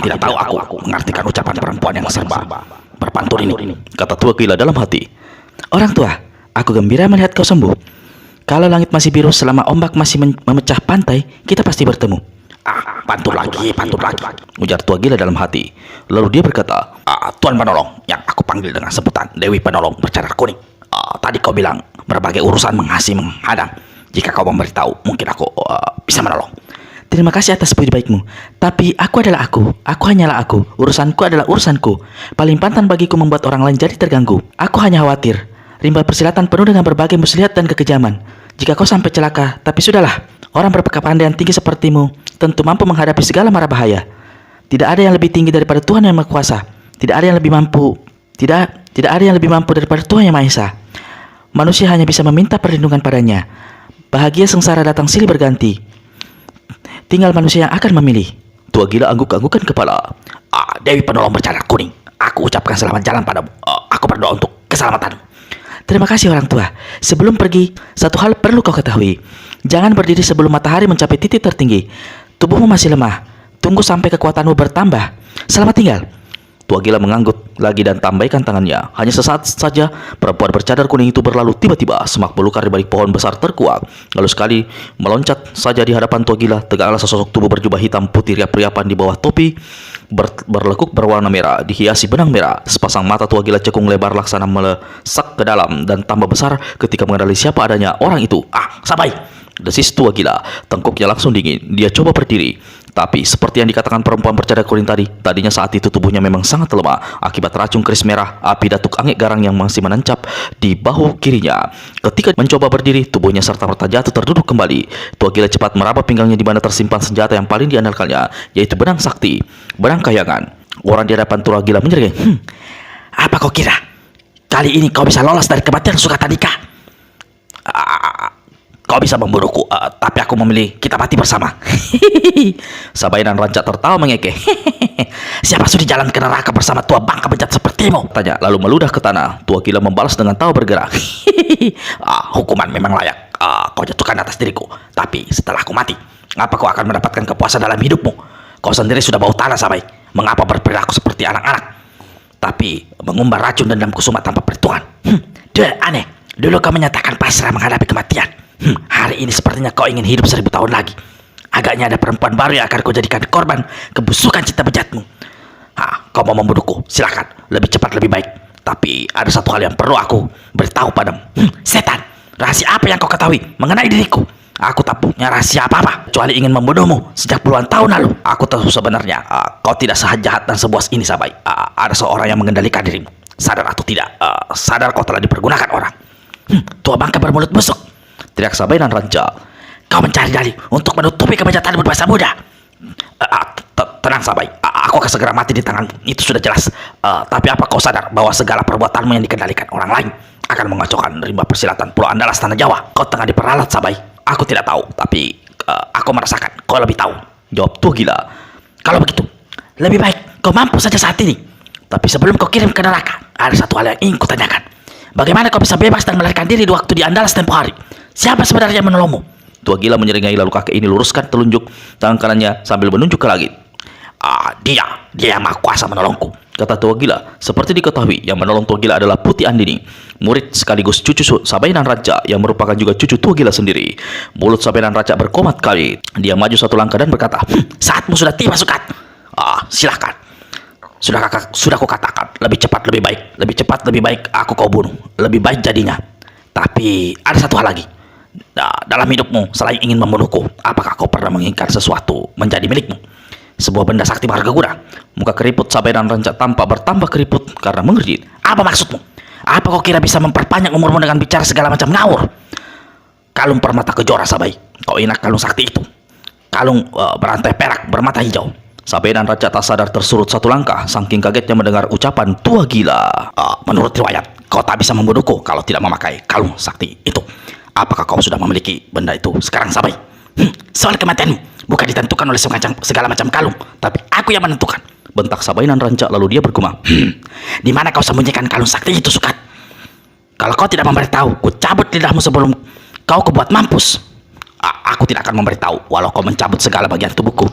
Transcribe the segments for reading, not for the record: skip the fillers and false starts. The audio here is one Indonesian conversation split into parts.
tidak tahu aku mengartikan ucapan perempuan yang serba berpantun ini, kata tua gila dalam hati. Orang tua, aku gembira melihat kau sembuh. Kalau langit masih biru selama ombak masih memecah pantai, kita pasti bertemu. Pantun lagi, ujar tua gila dalam hati. Lalu dia berkata, Tuan Penolong, yang aku panggil dengan sebutan Dewi Penolong bercadar kuning. Tadi kau bilang berbagai urusan menghadang. Jika kau memberitahu, mungkin aku bisa menolong. Terima kasih atas budi baikmu. Tapi aku adalah aku hanyalah aku. Urusanku adalah urusanku. Paling pantas bagiku membuat orang lain jadi terganggu. Aku hanya khawatir rimba persilatan penuh dengan berbagai muslihat dan kekejaman. Jika kau sampai celaka, tapi sudahlah. Orang berkepandaian tinggi sepertimu tentu mampu menghadapi segala mara bahaya. Tidak ada yang lebih tinggi daripada Tuhan yang Maha Kuasa. Tidak ada yang lebih mampu daripada Tuhan yang Maha Esa. Manusia hanya bisa meminta perlindungan padanya. Bahagia sengsara datang silih berganti. Tinggal manusia yang akan memilih. Tua gila angguk-anggukan kepala. Dewi Penolong bercadar kuning, aku ucapkan selamat jalan padamu. Aku berdoa untuk keselamatanmu. Terima kasih orang tua. Sebelum pergi, satu hal perlu kau ketahui. Jangan berdiri sebelum matahari mencapai titik tertinggi. Tubuhmu masih lemah. Tunggu sampai kekuatanmu bertambah. Selamat tinggal. Tua gila mengangguk lagi dan tambahkan tangannya. Hanya sesaat saja perempuan bercadar kuning itu berlalu. Tiba-tiba semak belukar di balik pohon besar terkuak. Lalu sekali meloncat saja di hadapan tua gila, tegaklah sesosok tubuh berjubah hitam putih riap-riapan di bawah topi berlekuk berwarna merah dihiasi benang merah. Sepasang mata tua gila cekung lebar laksana melesak ke dalam dan tambah besar ketika mengenali siapa adanya orang itu. Sabai, desis tua gila. Tengkuknya langsung dingin. Dia coba berdiri, tapi seperti yang dikatakan perempuan bercadar kuning tadinya saat itu tubuhnya memang sangat lemah akibat racun keris merah api datuk angin garang yang masih menancap di bahu kirinya. Ketika mencoba berdiri, tubuhnya serta-merta jatuh terduduk kembali. Tua gila cepat meraba pinggangnya di mana tersimpan senjata yang paling diandalkannya, yaitu benang sakti, benang kayangan. Orang di hadapan tua gila menjerit, Apa kau kira? Kali ini kau bisa lolos dari kematian Sukatandika? Kau bisa membunuhku, tapi aku memilih kita mati bersama. Sabai dan Rancak tertawa mengekeh. Siapa sudi jalan ke neraka bersama tua bangka bejat sepertimu? Tanya, lalu meludah ke tanah. Tua gila membalas dengan tawa bergerak. Hukuman memang layak. Kau jatuhkan atas diriku, tapi setelah aku mati, apa kau akan mendapatkan kepuasan dalam hidupmu? Kau sendiri sudah bau tanah, Sabai. Mengapa berperilaku seperti anak-anak? Tapi mengumbar racun dendam kusuma tanpa perhitungan. Aneh. Dulu kau menyatakan pasrah menghadapi kematian. Hari ini sepertinya kau ingin hidup 1000 tahun lagi. Agaknya ada perempuan baru yang akan kau jadikan korban kebusukan cinta bejatmu. Kau mau membunuhku? Silakan. Lebih cepat lebih baik. Tapi ada satu hal yang perlu aku beritahu padamu. Setan, rahasia apa yang kau ketahui mengenai diriku? Aku tak punya rahasia apa-apa kecuali ingin membunuhmu sejak puluhan tahun lalu. Aku tahu sebenarnya kau tidak sejahat dan sebuas ini, Sabai. Ada seorang yang mengendalikan dirimu. Sadar atau tidak, sadar kau telah dipergunakan orang. Tua bangka bermulut busuk, teriak Sabai dan Ranca. Kau mencari dalih untuk menutupi kebejatanmu di masa muda. Tenang, Sabai. Aku akan segera mati di tangan. Itu sudah jelas. Tapi apa kau sadar bahwa segala perbuatanmu yang dikendalikan orang lain akan mengacaukan rimba persilatan Pulau Andalas Tanah Jawa? Kau tengah diperalat, Sabai. Aku tidak tahu, tapi aku merasakan kau lebih tahu, jawab tua gila. Kalau begitu, lebih baik kau mampu saja saat ini. Tapi sebelum kau kirim ke neraka, ada satu hal yang ingin kutanyakan. Bagaimana kau bisa bebas dan melarikan diri di waktu di Andalas tempo hari? Siapa sebenarnya yang menolongmu? Tua gila menyeringai lalu kakek ini luruskan telunjuk tangan kanannya sambil menunjuk ke langit. Dia yang Maha Kuasa menolongku, kata tua gila. Seperti diketahui, yang menolong tua gila adalah Putih Andini, murid sekaligus cucu Sabai dan Raja yang merupakan juga cucu tua gila sendiri. Mulut Sabai dan Raja berkomat kali. Dia maju satu langkah dan berkata, saatmu sudah tiba, Sukat. Silakan. Sudah aku katakan, lebih cepat lebih baik. Lebih cepat lebih baik aku kau bunuh. Lebih baik jadinya. Tapi ada satu hal lagi. Dalam hidupmu selain ingin membunuhku, apakah kau pernah menginginkan sesuatu menjadi milikmu? Sebuah benda sakti berharga. Muka keriput Sabai dan Rancak tampak bertambah keriput karena mengerjit. Apa maksudmu? Apa kau kira bisa memperpanjang umurmu dengan bicara segala macam ngawur? Kalung permata kejora, Sabai. Kau ingat kalung sakti itu? Kalung berantai perak bermata hijau. Sabai dan Raja tak sadar tersurut satu langkah saking kagetnya mendengar ucapan tua gila. Menurut riwayat, kau tak bisa membunuhku kalau tidak memakai kalung sakti itu. Apakah kau sudah memiliki benda itu sekarang, Sabai? Soal kematianmu bukan ditentukan oleh segala macam kalung, tapi aku yang menentukan, bentak Sabai dan Rancak. Lalu dia bergumam, di mana kau sembunyikan kalung sakti itu, Sukat? Kalau kau tidak memberitahu, ku cabut lidahmu sebelum kau kebuat mampus. Aku tidak akan memberitahu walau kau mencabut segala bagian tubuhku.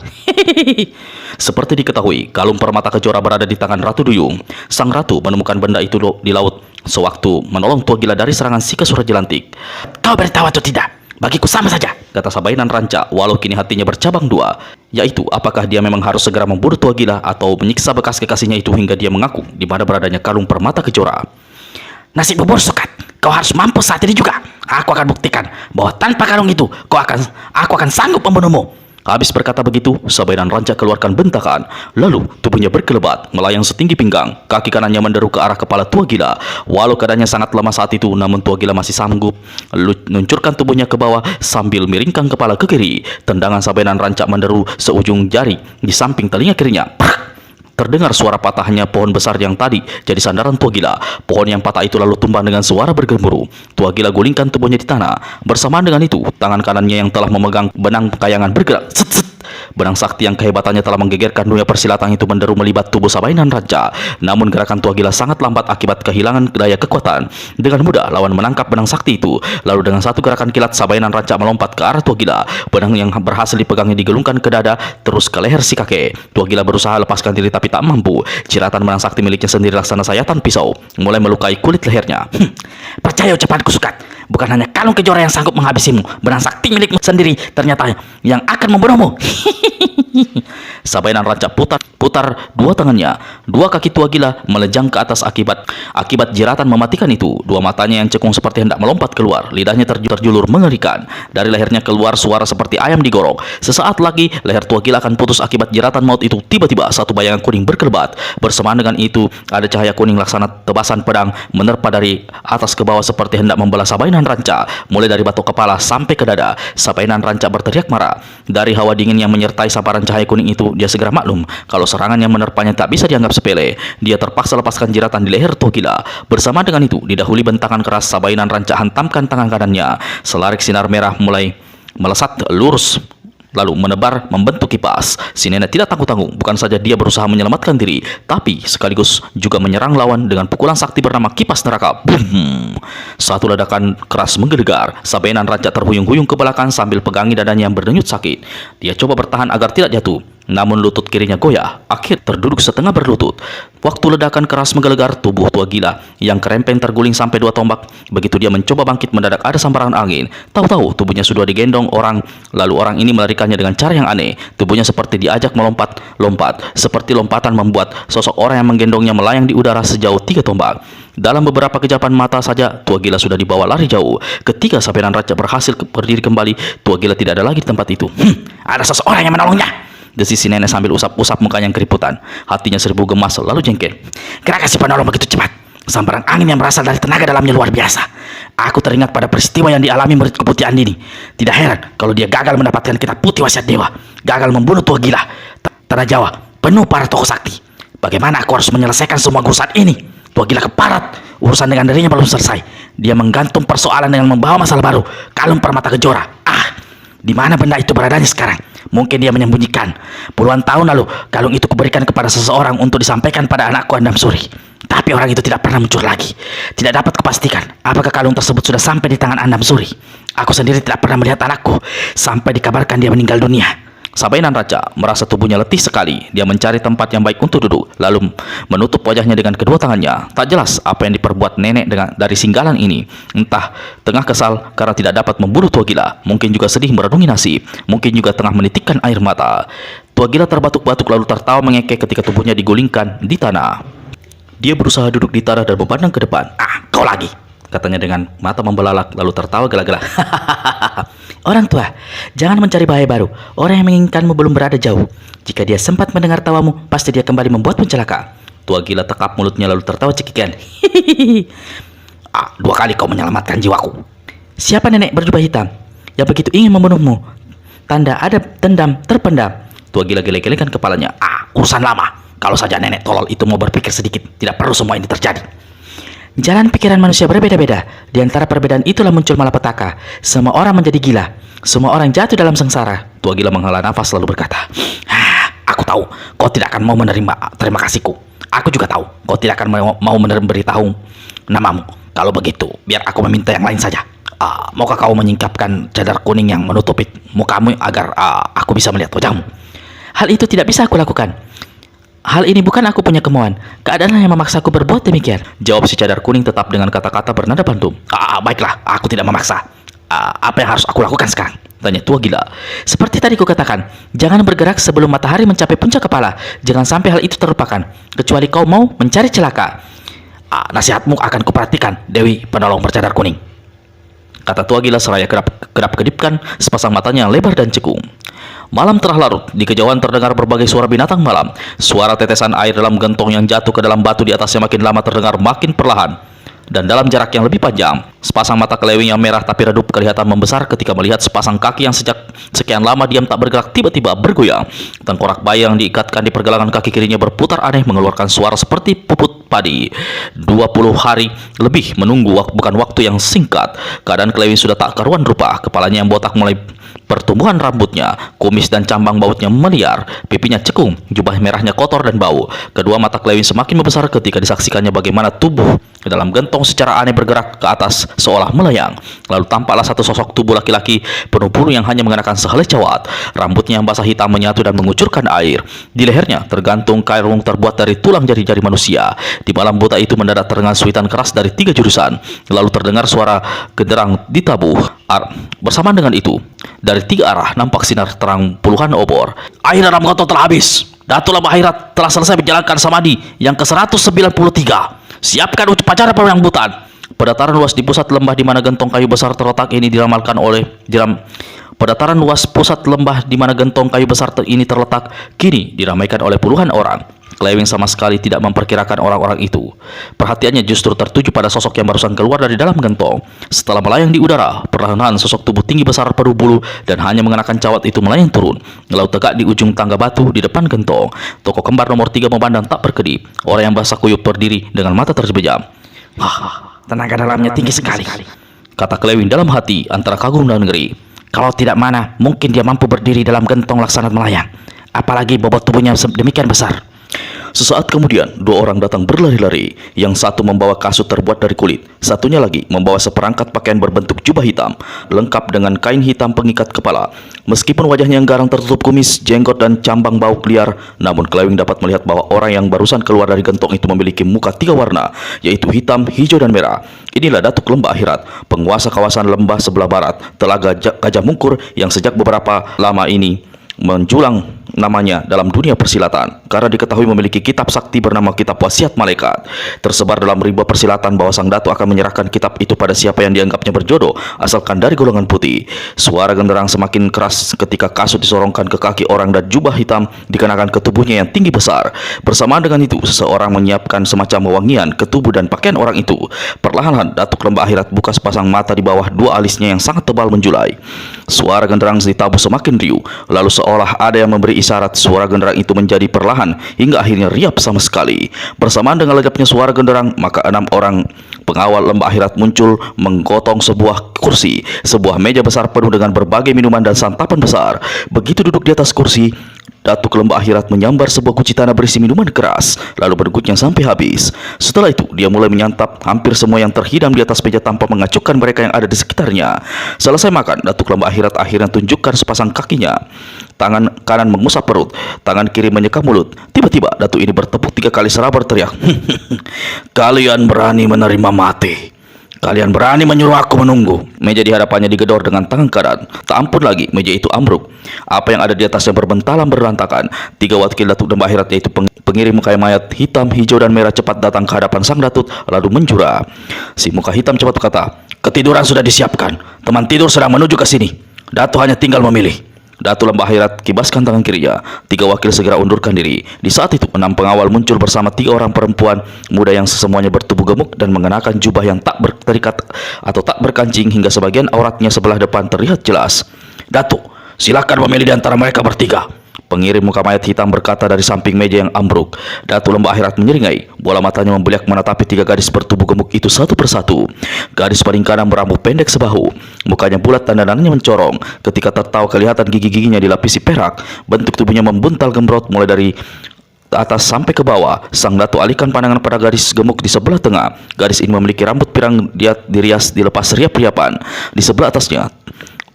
Seperti diketahui, kalung permata kejora berada di tangan Ratu Duyung. Sang ratu menemukan benda itu di laut sewaktu menolong Tua Gila dari serangan si Kesura Jelantik. Kau beritahu atau tidak? Bagiku sama saja, kata Sabainan Ranca, walau kini hatinya bercabang dua, yaitu apakah dia memang harus segera membunuh Tua Gila atau menyiksa bekas kekasihnya itu hingga dia mengaku di mana beradanya kalung permata kejora. Nasib bubur sokat, kau harus mampus saat ini juga. Aku akan buktikan bahwa tanpa kalung itu, aku akan sanggup membunuhmu. Habis berkata begitu, Sabainan Ranca keluarkan bentakan. Lalu tubuhnya berkelebat, melayang setinggi pinggang. Kaki kanannya menderu ke arah kepala Tua Gila. Walau keadaannya sangat lemah saat itu, namun Tua Gila masih sanggup luncurkan tubuhnya ke bawah sambil miringkan kepala ke kiri. Tendangan Sabainan Ranca menderu seujung jari di samping telinga kirinya. Terdengar suara patahnya pohon besar yang tadi jadi sandaran Tua Gila. Pohon yang patah itu lalu tumbang dengan suara bergemuruh. Tua Gila gulingkan tubuhnya di tanah. Bersamaan dengan itu, tangan kanannya yang telah memegang benang kayangan bergerak. Set, set. Benang sakti yang kehebatannya telah menggegerkan dunia persilatan itu menderu melibat tubuh Sabainan Ranca. Namun gerakan Tua Gila sangat lambat akibat kehilangan daya kekuatan. Dengan mudah lawan menangkap benang sakti itu. Lalu dengan satu gerakan kilat, Sabainan Ranca melompat ke arah Tua Gila. Benang yang berhasil dipegangnya digelungkan ke dada terus ke leher si kakek. Tua Gila berusaha lepaskan diri tapi tak mampu. Ciratan benang sakti miliknya sendiri laksana sayatan pisau mulai melukai kulit lehernya. Percaya ucapanku Sukat, bukan hanya kalung kejora yang sanggup menghabisimu, benang sakti milikmu sendiri ternyata yang akan membunuhmu. Sabainan Ranca putar dua tangannya. Dua kaki Tua Gila melejang ke atas akibat jeratan mematikan itu. Dua matanya yang cekung seperti hendak melompat keluar. Lidahnya terjulur mengerikan. Dari lehernya keluar suara seperti ayam digorok. Sesaat lagi leher Tua Gila akan putus akibat jeratan maut itu. Tiba-tiba satu bayangan kuning berkelebat. Bersamaan dengan itu ada cahaya kuning laksana tebasan pedang menerpa dari atas ke bawah seperti hendak membelah Sabainan Ranca. Mulai dari batok kepala sampai ke dada. Sabainan Ranca berteriak marah. Dari hawa dingin yang menyertai samparan cahaya kuning itu, dia segera maklum kalau serangan yang menerpanya tak bisa dianggap sepele. Dia terpaksa lepaskan jeratan di leher Tua Gila. Bersama dengan itu, didahului bentakan keras, Sabainan Ranca hantamkan tangan kanannya. Selarik sinar merah mulai melesat lurus lalu menebar membentuk kipas. Si nenek tidak tanggung-tanggung. Bukan saja dia berusaha menyelamatkan diri, tapi sekaligus juga menyerang lawan dengan pukulan sakti bernama kipas neraka. Boom! Satu ledakan keras menggelegar. Sabainan Ranca terhuyung-huyung ke belakang sambil pegangi dadanya yang berdenyut sakit. Dia coba bertahan agar tidak jatuh, namun lutut kirinya goyah. Akhir terduduk setengah berlutut. Waktu ledakan keras menggelegar, tubuh Tua Gila yang kerempeng terguling sampai 2 tombak. Begitu dia mencoba bangkit, mendadak ada sambaran angin. Tahu-tahu tubuhnya sudah digendong orang. Lalu orang ini melarikannya dengan cara yang aneh. Tubuhnya seperti diajak melompat-lompat. Seperti lompatan membuat sosok orang yang menggendongnya melayang di udara sejauh 3 tombak. Dalam beberapa kejapan mata saja, Tua Gila sudah dibawa lari jauh. Ketika Sabainan Ranca berhasil berdiri kembali, Tua Gila tidak ada lagi di tempat itu. Ada seseorang yang menolongnya, desis si nenek sambil usap-usap mukanya yang keriputan. Hatinya serbu gemas lalu jengkel. Kenapa si penolong begitu cepat? Sambaran angin yang berasal dari tenaga dalamnya luar biasa. Aku teringat pada peristiwa yang dialami murid keputihan ini. Tidak heran kalau dia gagal mendapatkan kitab putih wasiat dewa, gagal membunuh Tua Gila. Tanah Jawa penuh para tokoh sakti. Bagaimana aku harus menyelesaikan semua urusan ini? Tua Gila keparat. Urusan dengan dirinya belum selesai. Dia menggantung persoalan dengan membawa masalah baru, kalung permata kejora. Di mana benda itu beradanya sekarang? Mungkin dia menyembunyikan. Puluhan tahun lalu, kalung itu kuberikan kepada seseorang untuk disampaikan pada anakku Andam Suri. Tapi orang itu tidak pernah muncul lagi. Tidak dapat kupastikan apakah kalung tersebut sudah sampai di tangan Andam Suri. Aku sendiri tidak pernah melihat anakku sampai dikabarkan dia meninggal dunia. Sabainan Ranca merasa tubuhnya letih sekali. Dia mencari tempat yang baik untuk duduk, lalu menutup wajahnya dengan kedua tangannya. Tak jelas apa yang diperbuat nenek dari singgalan ini. Entah tengah kesal karena tidak dapat membunuh Tua Gila, mungkin juga sedih merenungi nasib, mungkin juga tengah menitikkan air mata. Tua Gila terbatuk-batuk lalu tertawa mengekeh ketika tubuhnya digulingkan di tanah. Dia berusaha duduk di tanah dan memandang ke depan. Kau lagi, katanya dengan mata membelalak lalu tertawa gelak-gelak. Orang tua, jangan mencari bahaya baru. Orang yang menginginkanmu belum berada jauh. Jika dia sempat mendengar tawamu, pasti dia kembali membuatmu celaka. Tua Gila tekap mulutnya lalu tertawa cekikikan. 2 kali kau menyelamatkan jiwaku. Siapa nenek berjubah hitam yang begitu ingin membunuhmu? Tanda ada dendam terpendam. Tua Gila geleng-gelengkan kepalanya. Urusan lama. Kalau saja nenek tolol itu mau berpikir sedikit, tidak perlu semua ini terjadi. Jalan pikiran manusia berbeda-beda. Di antara perbedaan itulah muncul malapetaka. Semua orang menjadi gila. Semua orang jatuh dalam sengsara. Tua Gila menghela nafas lalu berkata, Aku tahu kau tidak akan mau menerima terima kasihku. Aku juga tahu kau tidak akan mau memberitahu namamu. Kalau begitu, biar aku meminta yang lain saja. Maukah kau menyingkapkan cadar kuning yang menutupi mukamu agar aku bisa melihat wajahmu? Hal itu tidak bisa aku lakukan. Hal ini bukan aku punya kemauan. Keadaan yang memaksaku berbuat demikian. Jawab si cadar kuning tetap dengan kata-kata bernada pantun. Baiklah, aku tidak memaksa. Apa yang harus aku lakukan sekarang? Tanya tua gila. Seperti tadi kukatakan, jangan bergerak sebelum matahari mencapai puncak kepala. Jangan sampai hal itu terlupakan, kecuali kau mau mencari celaka. Nasihatmu akan kuperhatikan, Dewi penolong bercadar kuning. Kata tua gila seraya kedap-kedipkan sepasang matanya yang lebar dan cekung. Malam telah larut, di kejauhan terdengar berbagai suara binatang malam. Suara tetesan air dalam gentong yang jatuh ke dalam batu di atasnya makin lama terdengar makin perlahan. Dan dalam jarak yang lebih panjang, sepasang mata kelewing yang merah tapi redup kelihatan membesar ketika melihat sepasang kaki yang sejak sekian lama diam tak bergerak tiba-tiba bergoyang. Tengkorak bayi yang diikatkan di pergelangan kaki kirinya berputar aneh mengeluarkan suara seperti puput padi. 20 hari lebih menunggu bukan waktu yang singkat. Keadaan kelewing sudah tak karuan rupa, kepalanya yang botak mulai pertumbuhan rambutnya, kumis dan cambang bautnya meliar, pipinya cekung, jubah merahnya kotor dan bau. Kedua mata kelewing semakin membesar ketika disaksikannya bagaimana tubuh ke dalam gentong secara aneh bergerak ke atas seolah melayang. Lalu tampaklah satu sosok tubuh laki-laki penuh bulu yang hanya mengenakan sehelai cawat. Rambutnya yang basah hitam menyatu dan mengucurkan air. Di lehernya tergantung karung terbuat dari tulang jari-jari manusia. Di malam buta itu mendadak terdengar suitan keras dari 3 jurusan. Lalu terdengar suara genderang ditabuh. Bersamaan dengan itu, dari 3 arah nampak sinar terang puluhan obor. Air dalam gentong telah habis. Datu Lembah Akhirat telah selesai menjalankan samadhi yang ke-193. Siapkan upacara penyambutan. Pendataran luas di pusat lembah di mana gentong kayu besar terletak ini diramalkan oleh Pendataran luas pusat lembah di mana gentong kayu besar ini terletak kini diramaikan oleh puluhan orang. Kelewing sama sekali tidak memperkirakan orang-orang itu. Perhatiannya justru tertuju pada sosok yang barusan keluar dari dalam gentong. Setelah melayang di udara, perlahan-lahan sosok tubuh tinggi besar penuh bulu dan hanya mengenakan cawat itu melayang turun. Lalu tegak di ujung tangga batu di depan gentong. Toko kembar nomor 3 memandang tak berkedip. Orang yang basah kuyup berdiri dengan mata terbejam. Tenaga dalamnya tinggi sekali, kata kelewing dalam hati antara kagum dan ngeri. Kalau tidak mana, mungkin dia mampu berdiri dalam gentong laksana melayang. Apalagi bobot tubuhnya demikian besar. Sesaat kemudian, 2 orang datang berlari-lari. Yang satu membawa kasut terbuat dari kulit, satunya lagi membawa seperangkat pakaian berbentuk jubah hitam, lengkap dengan kain hitam pengikat kepala. Meskipun wajahnya yang garang tertutup kumis, jenggot dan cambang bau liar, namun kelewing dapat melihat bahwa orang yang barusan keluar dari gentong itu memiliki muka 3 warna, yaitu hitam, hijau, dan merah. Inilah Datuk Lembah Akhirat, penguasa kawasan lembah sebelah barat, Telaga Gajah Mungkur yang sejak beberapa lama ini menjulang namanya dalam dunia persilatan karena diketahui memiliki kitab sakti bernama Kitab Wasiat Malaikat. Tersebar dalam rimba persilatan bahwa sang datu akan menyerahkan kitab itu pada siapa yang dianggapnya berjodoh asalkan dari golongan putih. Suara genderang semakin keras ketika kasut disorongkan ke kaki orang dan jubah hitam dikenakan ke tubuhnya yang tinggi besar. Bersamaan dengan itu, seseorang menyiapkan semacam wewangian ke tubuh dan pakaian orang itu. Perlahan-lahan Datuk Lembah Akhirat buka sepasang mata di bawah 2 alisnya yang sangat tebal menjulai. Suara genderang ditabuh semakin riuh, lalu seolah ada yang memberi isyarat. Suara genderang itu menjadi perlahan hingga akhirnya riap sama sekali. Bersamaan dengan ledapnya suara genderang, maka 6 orang pengawal Lembah Akhirat muncul menggotong sebuah kursi, sebuah meja besar penuh dengan berbagai minuman dan santapan besar. Begitu duduk di atas kursi, Datuk Lembah Akhirat menyambar sebuah kunci tanah berisi minuman keras, lalu bergutnya sampai habis. Setelah itu, dia mulai menyantap hampir semua yang terhidam di atas meja tanpa mengacungkan mereka yang ada di sekitarnya. Selesai makan, Datuk Lembah Akhirat akhirnya tunjukkan sepasang kakinya. Tangan kanan mengusap perut, tangan kiri menyeka mulut. Tiba-tiba, Datuk ini bertepuk 3 kali seraba teriak, "Kalian berani menerima mati? Kalian berani menyuruh aku menunggu?" Meja di hadapannya digedor dengan tangan kanan. Tak ampun lagi, meja itu ambruk. Apa yang ada di atasnya berbentalan berantakan. 3 wakil Datuk Lembah Akhirat, yaitu pengirim muka mayat hitam, hijau, dan merah cepat datang ke hadapan sang Datuk lalu menjura. Si muka hitam cepat berkata, "Ketiduran sudah disiapkan. Teman tidur sedang menuju ke sini. Datuk hanya tinggal memilih." Datuk Lembah Akhirat kibaskan tangan kirinya. 3 wakil segera undurkan diri. Di saat itu 6 pengawal muncul bersama 3 orang perempuan muda yang semuanya bertubuh gemuk dan mengenakan jubah yang tak berterikat atau tak berkancing hingga sebagian auratnya sebelah depan terlihat jelas. "Datuk, silakan memilih di antara mereka bertiga," pengirim muka mayat hitam berkata dari samping meja yang ambruk. Datuk Lembah Akhirat menyeringai. Bola matanya membeliak menatapi 3 gadis bertubuh gemuk itu satu persatu. Gadis paling kanan berambut pendek sebahu, mukanya bulat dan dandanannya mencorong. Ketika tertawa kelihatan gigi-giginya dilapisi perak. Bentuk tubuhnya membuntal gembrot mulai dari atas sampai ke bawah. Sang Datuk alihkan pandangan pada gadis gemuk di sebelah tengah. Gadis ini memiliki rambut pirang dirias dilepas riap-riapan. Di sebelah atasnya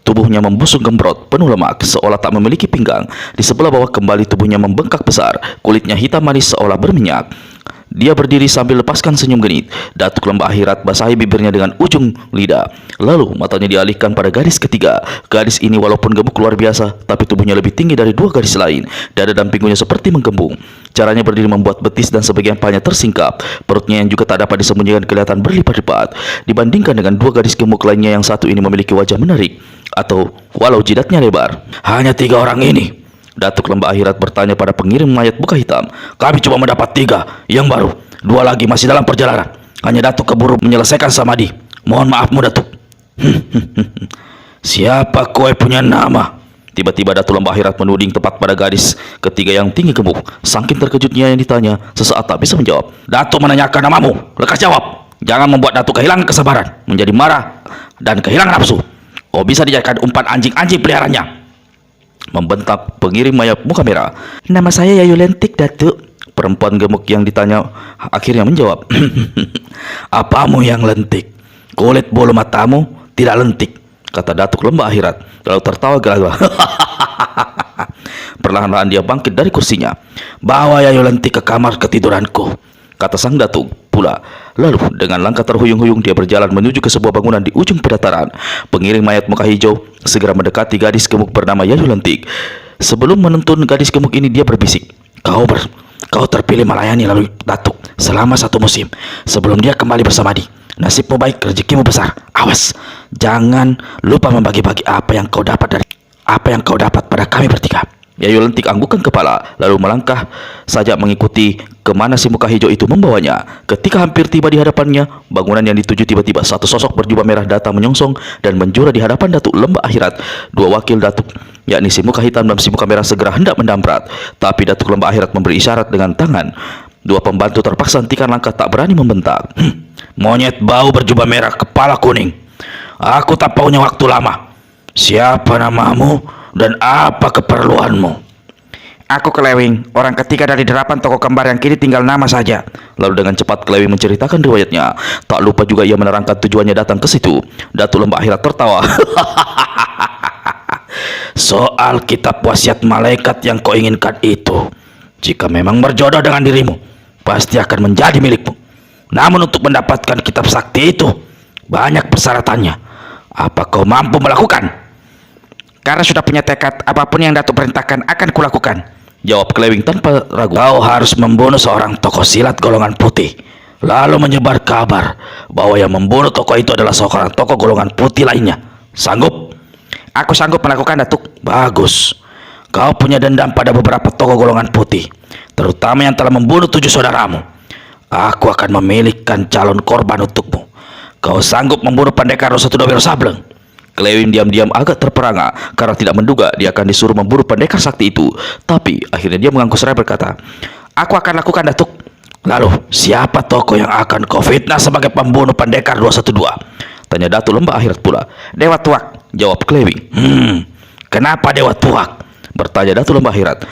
tubuhnya membusung gembrot, penuh lemak, seolah tak memiliki pinggang. Di sebelah bawah kembali tubuhnya membengkak besar. Kulitnya hitam manis seolah berminyak. Dia berdiri sambil lepaskan senyum genit. Datuk Lembah Akhirat basahi bibirnya dengan ujung lidah. Lalu matanya dialihkan pada gadis ketiga. Gadis ini walaupun gemuk luar biasa, tapi tubuhnya lebih tinggi dari dua gadis lain. Dada dan pinggulnya seperti menggembung. Caranya berdiri membuat betis dan sebagian pahanya tersingkap. Perutnya yang juga tak dapat disembunyikan kelihatan berlipat-lipat. Dibandingkan dengan dua gadis gemuk lainnya, yang satu ini memiliki wajah menarik, atau walau jidatnya lebar. Hanya 3 orang ini? Datuk Lembah Akhirat bertanya pada pengirim mayat muka hitam. Kami cuma mendapat 3 yang baru. 2 lagi masih dalam perjalanan. Hanya Datuk keburu menyelesaikan samadhi. Mohon maafmu, Datuk. Siapa kowe punya nama? Tiba-tiba Datuk Lembah Akhirat menuding tepat pada gadis ketiga yang tinggi gemuk. Saking terkejutnya yang ditanya, sesaat tak bisa menjawab. Datuk menanyakan namamu. Lekas jawab. Jangan membuat Datuk kehilangan kesabaran, menjadi marah dan kehilangan nafsu. Kau bisa dijadikan umpan anjing-anjing peliharaannya. Membentak pengirim mayat muka merah. Nama saya Yayu Lentik, Datuk. Perempuan gemuk yang ditanya akhirnya menjawab. Apamu yang lentik? Kulit bulu matamu tidak lentik, kata Datuk Lembah Akhirat. Lalu tertawa gelak. Perlahan-lahan dia bangkit dari kursinya. Bawa Yayu Lentik ke kamar ketiduranku, kata sang Datuk pula. Lalu dengan langkah terhuyung-huyung dia berjalan menuju ke sebuah bangunan di ujung pedataran. Pengiring mayat muka hijau segera mendekati gadis gemuk bernama Yayu Lentik. Sebelum menuntun gadis gemuk ini, dia berbisik. Kau terpilih melayani lalu Datuk selama 1 musim sebelum dia kembali bersamadi. Nasibmu baik, rezekimu besar. Awas, jangan lupa membagi-bagi apa yang kau dapat pada kami bertiga. Yayu Lentik anggukkan kepala, lalu melangkah saja mengikuti kemana si muka hijau itu membawanya. Ketika hampir tiba di hadapannya, bangunan yang dituju, tiba-tiba satu sosok berjubah merah datang menyongsong dan menjura di hadapan Datuk Lembah Akhirat. 2 wakil Datuk, yakni si muka hitam dan si muka merah, segera hendak mendamprat, tapi Datuk Lembah Akhirat memberi isyarat dengan tangan. 2 pembantu terpaksa hentikan langkah, tak berani membentak. Monyet bau berjubah merah kepala kuning, aku tak punya waktu lama. Siapa namamu dan apa keperluanmu? Aku Kelewing, orang ketiga dari 8 tokoh kembar yang kini tinggal nama saja. Lalu dengan cepat Kelewing menceritakan riwayatnya. Tak lupa juga ia menerangkan tujuannya datang ke situ. Datuk Lembah Akhirat tertawa. Soal kitab wasiat malaikat yang kau inginkan itu, jika memang berjodoh dengan dirimu, pasti akan menjadi milikmu. Namun untuk mendapatkan kitab sakti itu, banyak persyaratannya. Apa kau mampu melakukan? Karena sudah punya tekad, apapun yang Datuk perintahkan akan kulakukan, jawab Kelewing tanpa ragu. Kau harus membunuh seorang tokoh silat golongan putih, lalu menyebar kabar bahwa yang membunuh tokoh itu adalah seorang tokoh golongan putih lainnya. Sanggup? Aku sanggup melakukan, Datuk. Bagus. Kau punya dendam pada beberapa tokoh golongan putih, terutama yang telah membunuh 7 saudaramu. Aku akan memilihkan calon korban untukmu. Kau sanggup membunuh pendekar Rosatudwa Wiro Sableng? Kelewing diam-diam agak terperangah karena tidak menduga dia akan disuruh memburu pendekar sakti itu. Tapi akhirnya dia mengangguk seraya berkata, aku akan lakukan, Datuk. Lalu siapa tokoh yang akan kau fitnah sebagai pembunuh pendekar 212? Tanya Datuk Lembah Akhirat pula. Dewa Tuak, jawab Kelewing. Kenapa Dewa Tuak? Bertanya Datuk Lembah Akhirat.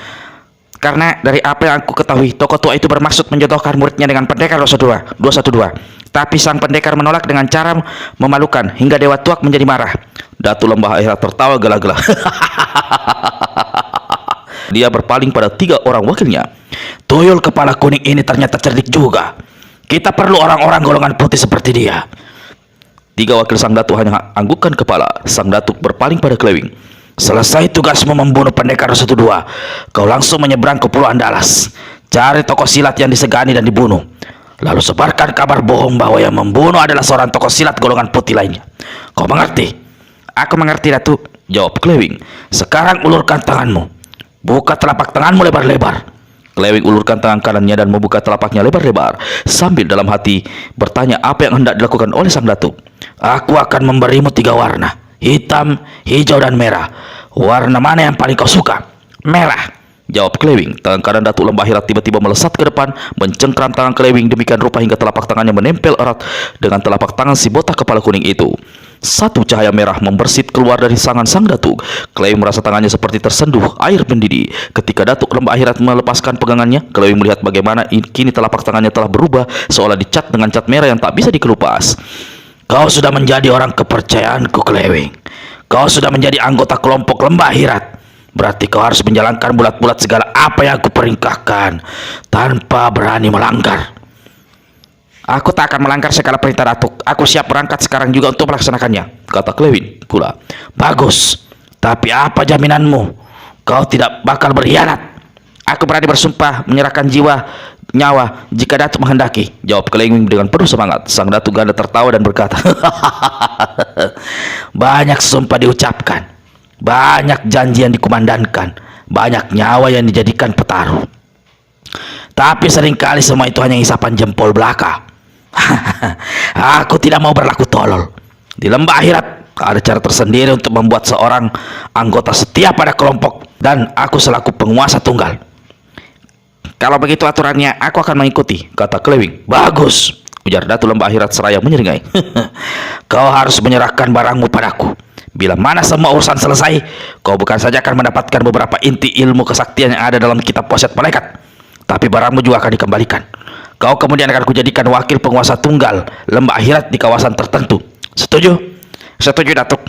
Karena dari apa yang aku ketahui, tokoh tua itu bermaksud menjodohkan muridnya dengan pendekar 212. Tapi sang pendekar menolak dengan cara memalukan hingga Dewa Tuak menjadi marah. Datuk Lembah Akhirat tertawa gelak-gelak. Dia berpaling pada 3 orang wakilnya. Tuyul kepala kuning ini ternyata cerdik juga. Kita perlu orang-orang golongan putih seperti dia. 3 wakil sang Datuk hanya anggukkan kepala. Sang Datuk berpaling pada Kelewing. Selesai tugasmu membunuh pendekar 112, kau langsung menyeberang ke Pulau Andalas. Cari tokoh silat yang disegani dan dibunuh. Lalu sebarkan kabar bohong bahwa yang membunuh adalah seorang tokoh silat golongan putih lainnya. Kau mengerti? Aku mengerti, Datuk, jawab Kelewing. Sekarang ulurkan tanganmu. Buka telapak tanganmu lebar-lebar. Kelewing ulurkan tangan kanannya dan membuka telapaknya lebar-lebar, sambil dalam hati bertanya apa yang hendak dilakukan oleh sang Datuk. Aku akan memberimu 3 warna, hitam, hijau, dan merah. Warna mana yang paling kau suka? Merah, jawab Kelewing. Tangan kanan Datuk Lembah Akhirat tiba-tiba melesat ke depan, mencengkram tangan Kelewing demikian rupa hingga telapak tangannya menempel erat dengan telapak tangan si botak kepala kuning itu. Satu cahaya merah membersit keluar dari tangan sang datuk. Klewing merasa tangannya seperti tersenduh air mendidih. Ketika datuk lembah akhirat melepaskan pegangannya, Klewing melihat bagaimana kini telapak tangannya telah berubah, seolah dicat dengan cat merah yang tak bisa dikelupas. Kau sudah menjadi orang kepercayaanku, Klewing. Kau sudah menjadi anggota kelompok lembah akhirat. Berarti kau harus menjalankan bulat-bulat segala apa yang aku perintahkan tanpa berani melanggar. Aku tak akan melanggar segala perintah datuk. Aku siap berangkat sekarang juga untuk melaksanakannya, kata Klewing pula. Bagus, tapi apa jaminanmu kau tidak bakal berkhianat? Aku berani bersumpah menyerahkan nyawa jika datuk menghendaki, jawab Klewing dengan penuh semangat. Sang datuk ganda tertawa dan berkata, banyak sumpah diucapkan, banyak janji yang dikumandangkan, banyak nyawa yang dijadikan petaruh. Tapi seringkali semua itu hanya isapan jempol belaka. Aku tidak mau berlaku tolol. Di lembah akhirat ada cara tersendiri untuk membuat seorang anggota setia pada kelompok, dan aku selaku penguasa tunggal. Kalau begitu aturannya, aku akan mengikuti, kata Klewing. Bagus, ujar Datu lembah akhirat seraya menyeringai. Kau harus menyerahkan barangmu padaku. Bila mana semua urusan selesai, kau bukan saja akan mendapatkan beberapa inti ilmu kesaktian yang ada dalam kitab wasiat malaikat, tapi barangmu juga akan dikembalikan. Kau kemudian akan kujadikan wakil penguasa tunggal lembah akhirat di kawasan tertentu. Setuju? Setuju, Datuk.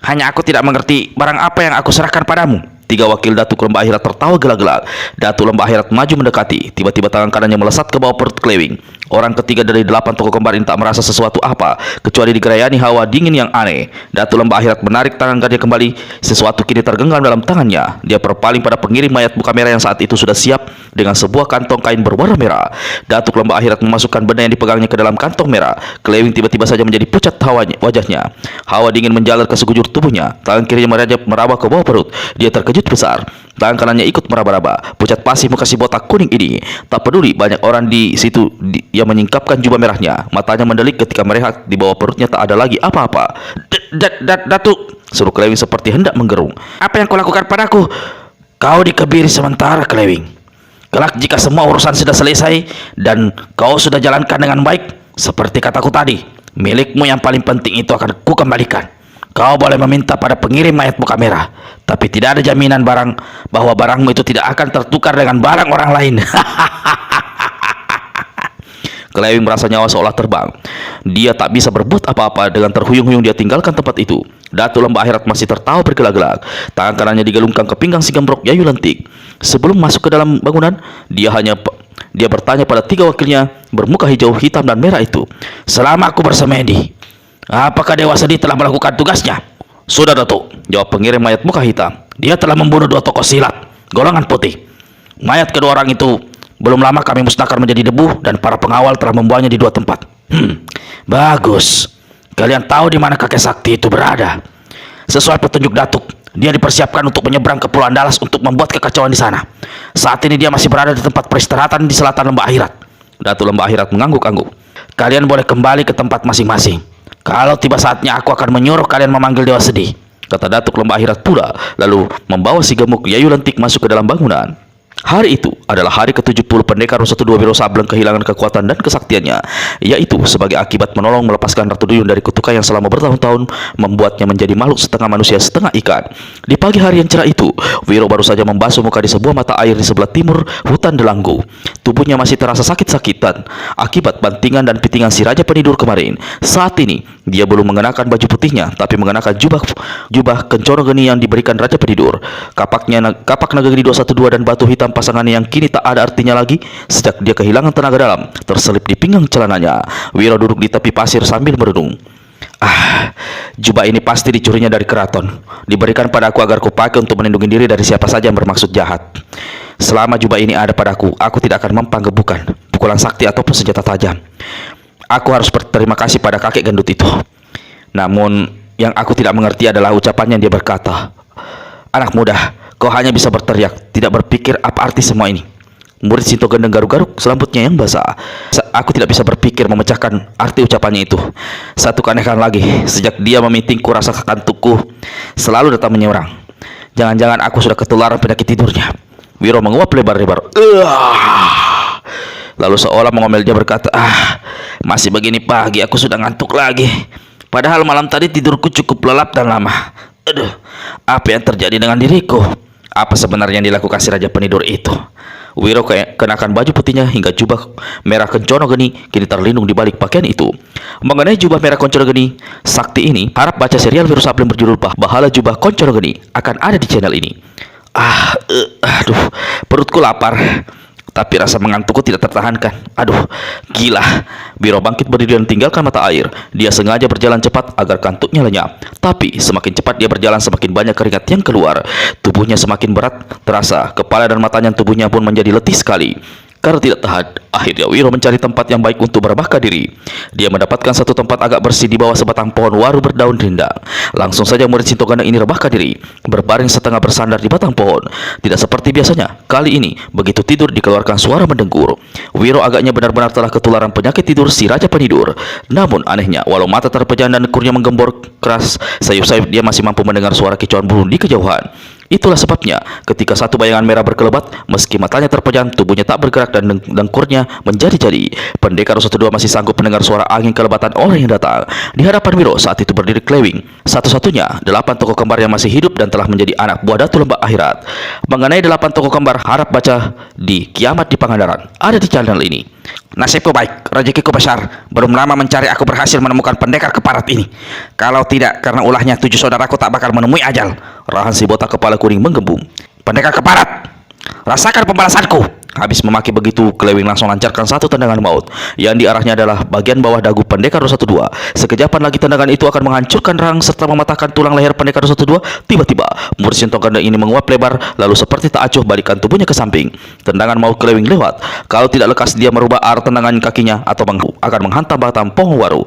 Hanya aku tidak mengerti barang apa yang aku serahkan padamu. Tiga wakil Datuk lembah akhirat tertawa gelak-gelak. Datuk lembah akhirat maju mendekati. Tiba-tiba tangan kanannya melesat ke bawah perut Klewing. Orang ketiga dari 8 tokoh kembar ini tak merasa sesuatu apa, kecuali digerayani hawa dingin yang aneh. Datuk lembah akhirat menarik tangan gadisnya kembali. Sesuatu kini tergenggam dalam tangannya. Dia berpaling pada pengirim mayat buka merah yang saat itu sudah siap dengan sebuah kantong kain berwarna merah. Datuk lembah akhirat memasukkan benda yang dipegangnya ke dalam kantong merah. Klewing tiba-tiba saja menjadi pucat wajahnya. Hawa dingin menjalar ke sekujur tubuhnya. Tangan kirinya meraba ke bawah perut. Dia terkejut besar. Tangan kanannya ikut meraba-raba. Pucat pasi muka si botak kuning ini. Tak peduli banyak orang di situ yang menyingkapkan jubah merahnya. Matanya mendelik ketika melihat di bawah perutnya tak ada lagi apa-apa. Datuk, seru Klewing seperti hendak menggerung. Apa yang kau lakukan padaku? Kau dikebiri sementara, Klewing. Kelak jika semua urusan sudah selesai dan kau sudah jalankan dengan baik, seperti kataku tadi, milikmu yang paling penting itu akan kukembalikan. Kau boleh meminta pada pengirim mayat muka merah, tapi tidak ada jaminan bahwa barangmu itu tidak akan tertukar dengan barang orang lain. Klewing merasa nyawa seolah terbang. Dia tak bisa berbuat apa-apa. Dengan terhuyung-huyung dia tinggalkan tempat itu. Datu lembah akhirat masih tertawa bergelak-gelak. Tangan kanannya digelungkan ke pinggang si gembrok Yayu Lentik. Sebelum masuk ke dalam bangunan, dia bertanya pada tiga wakilnya bermuka hijau, hitam, dan merah itu. Selama aku bersemedi, apakah Dewa Sedih telah melakukan tugasnya? Sudah, Datuk, jawab pengirim mayat muka hitam. Dia telah membunuh 2 tokoh silat golongan putih. Mayat kedua orang itu belum lama kami musnahkan menjadi debu, dan para pengawal telah membuangnya di 2 tempat. Bagus. Kalian tahu di mana kakek sakti itu berada. Sesuai petunjuk Datuk, dia dipersiapkan untuk menyeberang ke Pulau Andalas untuk membuat kekacauan di sana. Saat ini dia masih berada di tempat peristirahatan di selatan lembah akhirat. Datuk lembah akhirat mengangguk-angguk. Kalian boleh kembali ke tempat masing-masing. Kalau tiba saatnya aku akan menyuruh kalian memanggil Dewa Sedih, kata Datuk lembah akhirat pula, lalu membawa si gemuk Yayu Lentik masuk ke dalam bangunan. Hari itu adalah hari ke-70 pendekar 1-2 Wiro Sableng kehilangan kekuatan dan kesaktiannya, yaitu sebagai akibat menolong melepaskan Ratu Duyung dari kutukan yang selama bertahun-tahun membuatnya menjadi makhluk setengah manusia setengah ikan. Di pagi hari yang cerah itu, Wiro baru saja membasuh muka di sebuah mata air di sebelah timur hutan Delanggu. Tubuhnya masih terasa sakit-sakitan akibat bantingan dan pitingan si Raja Penidur kemarin. Saat ini, dia belum mengenakan baju putihnya, tapi mengenakan jubah kencana geni yang diberikan Raja Penidur. Kapak naga geni 212 dan batu hitam pasangannya yang kini tak ada artinya lagi sejak dia kehilangan tenaga dalam terselip di pinggang celananya. Wiro duduk di tepi pasir sambil merenung. Jubah ini pasti dicurinya dari keraton. Diberikan padaku agar kupakai untuk melindungi diri dari siapa saja yang bermaksud jahat. Selama jubah ini ada padaku, aku tidak akan mempan gebukan, pukulan sakti ataupun senjata tajam. Aku harus berterima kasih pada kakek gendut itu. Namun yang aku tidak mengerti adalah ucapannya. Dia berkata, anak muda, kau hanya bisa berteriak, tidak berpikir apa arti semua ini. Murid Sinto Gendeng garuk-garuk selambutnya yang basah. Aku tidak bisa berpikir memecahkan arti ucapannya itu. Satu keanehan lagi, sejak dia memitingku rasa kantukku selalu datang menyeberang. Jangan-jangan aku sudah ketularan penyakit tidurnya. Wiro menguap lebar-lebar. Lalu seolah mengomel dia berkata, masih begini pagi aku sudah ngantuk lagi. Padahal malam tadi tidurku cukup lelap dan lama. Aduh, apa yang terjadi dengan diriku? Apa sebenarnya yang dilakukan si Raja Penidur itu? Wiro kenakan baju putihnya hingga jubah merah kencono geni kini terlindung di balik pakaian itu. Mengenai jubah merah koncono geni sakti ini, harap baca serial Wiro Sableng berjudul Bahala Jubah Koncono Geni akan ada di channel ini. Aduh, perutku lapar. Tapi rasa mengantukku tidak tertahankan. Aduh, gila. Wiro bangkit berdiri dan tinggalkan mata air. Dia sengaja berjalan cepat agar kantuknya lenyap. Tapi semakin cepat dia berjalan, semakin banyak keringat yang keluar. Tubuhnya semakin berat terasa. Kepala dan matanya tubuhnya pun menjadi letih sekali. Karena tidak tahan, akhirnya Wiro mencari tempat yang baik untuk berbahkan diri. Dia mendapatkan satu tempat agak bersih di bawah sebatang pohon waru berdaun rindang. Langsung saja murid Sinto Gandeng ini rebahkan diri, berbaring setengah bersandar di batang pohon. Tidak seperti biasanya, kali ini begitu tidur dikeluarkan suara mendengkur. Wiro agaknya benar-benar telah ketularan penyakit tidur si Raja Penidur. Namun anehnya, walau mata terpejam dan ekornya menggembor keras, sayup-sayup dia masih mampu mendengar suara kicauan burung di kejauhan. Itulah sebabnya ketika satu bayangan merah berkelebat, meski matanya terpejam, tubuhnya tak bergerak dan dengkurnya menjadi-jadi. Pendekar 112 masih sanggup mendengar suara angin kelebatan orang yang datang. Di hadapan Wiro saat itu berdiri Klewing, satu-satunya 8 tokoh kembar yang masih hidup dan telah menjadi anak buah Datu Lembah Akhirat. Mengenai 8 tokoh kembar, harap baca di Kiamat di Pangandaran, ada di channel ini. Nasibku baik, rezekiku besar. Belum lama mencari aku berhasil menemukan pendekar keparat ini. Kalau tidak, karena ulahnya 7 saudaraku tak bakal menemui ajal. Rahan si botak kepala kuning menggembung. Pendekar keparat, rasakan pembalasanku. Habis memaki begitu, Klewing langsung lancarkan satu tendangan maut yang diarahnya adalah bagian bawah dagu Pendekar 212. Sekejapan lagi tendangan itu akan menghancurkan rahang serta mematahkan tulang leher Pendekar 212. Tiba-tiba, murid Sinto Gandeng ini menguap lebar, lalu seperti tak acuh balikkan tubuhnya ke samping. Tendangan maut Klewing lewat. Kalau tidak lekas dia merubah arah tendangan kakinya atau akan menghantam batang pohon waru.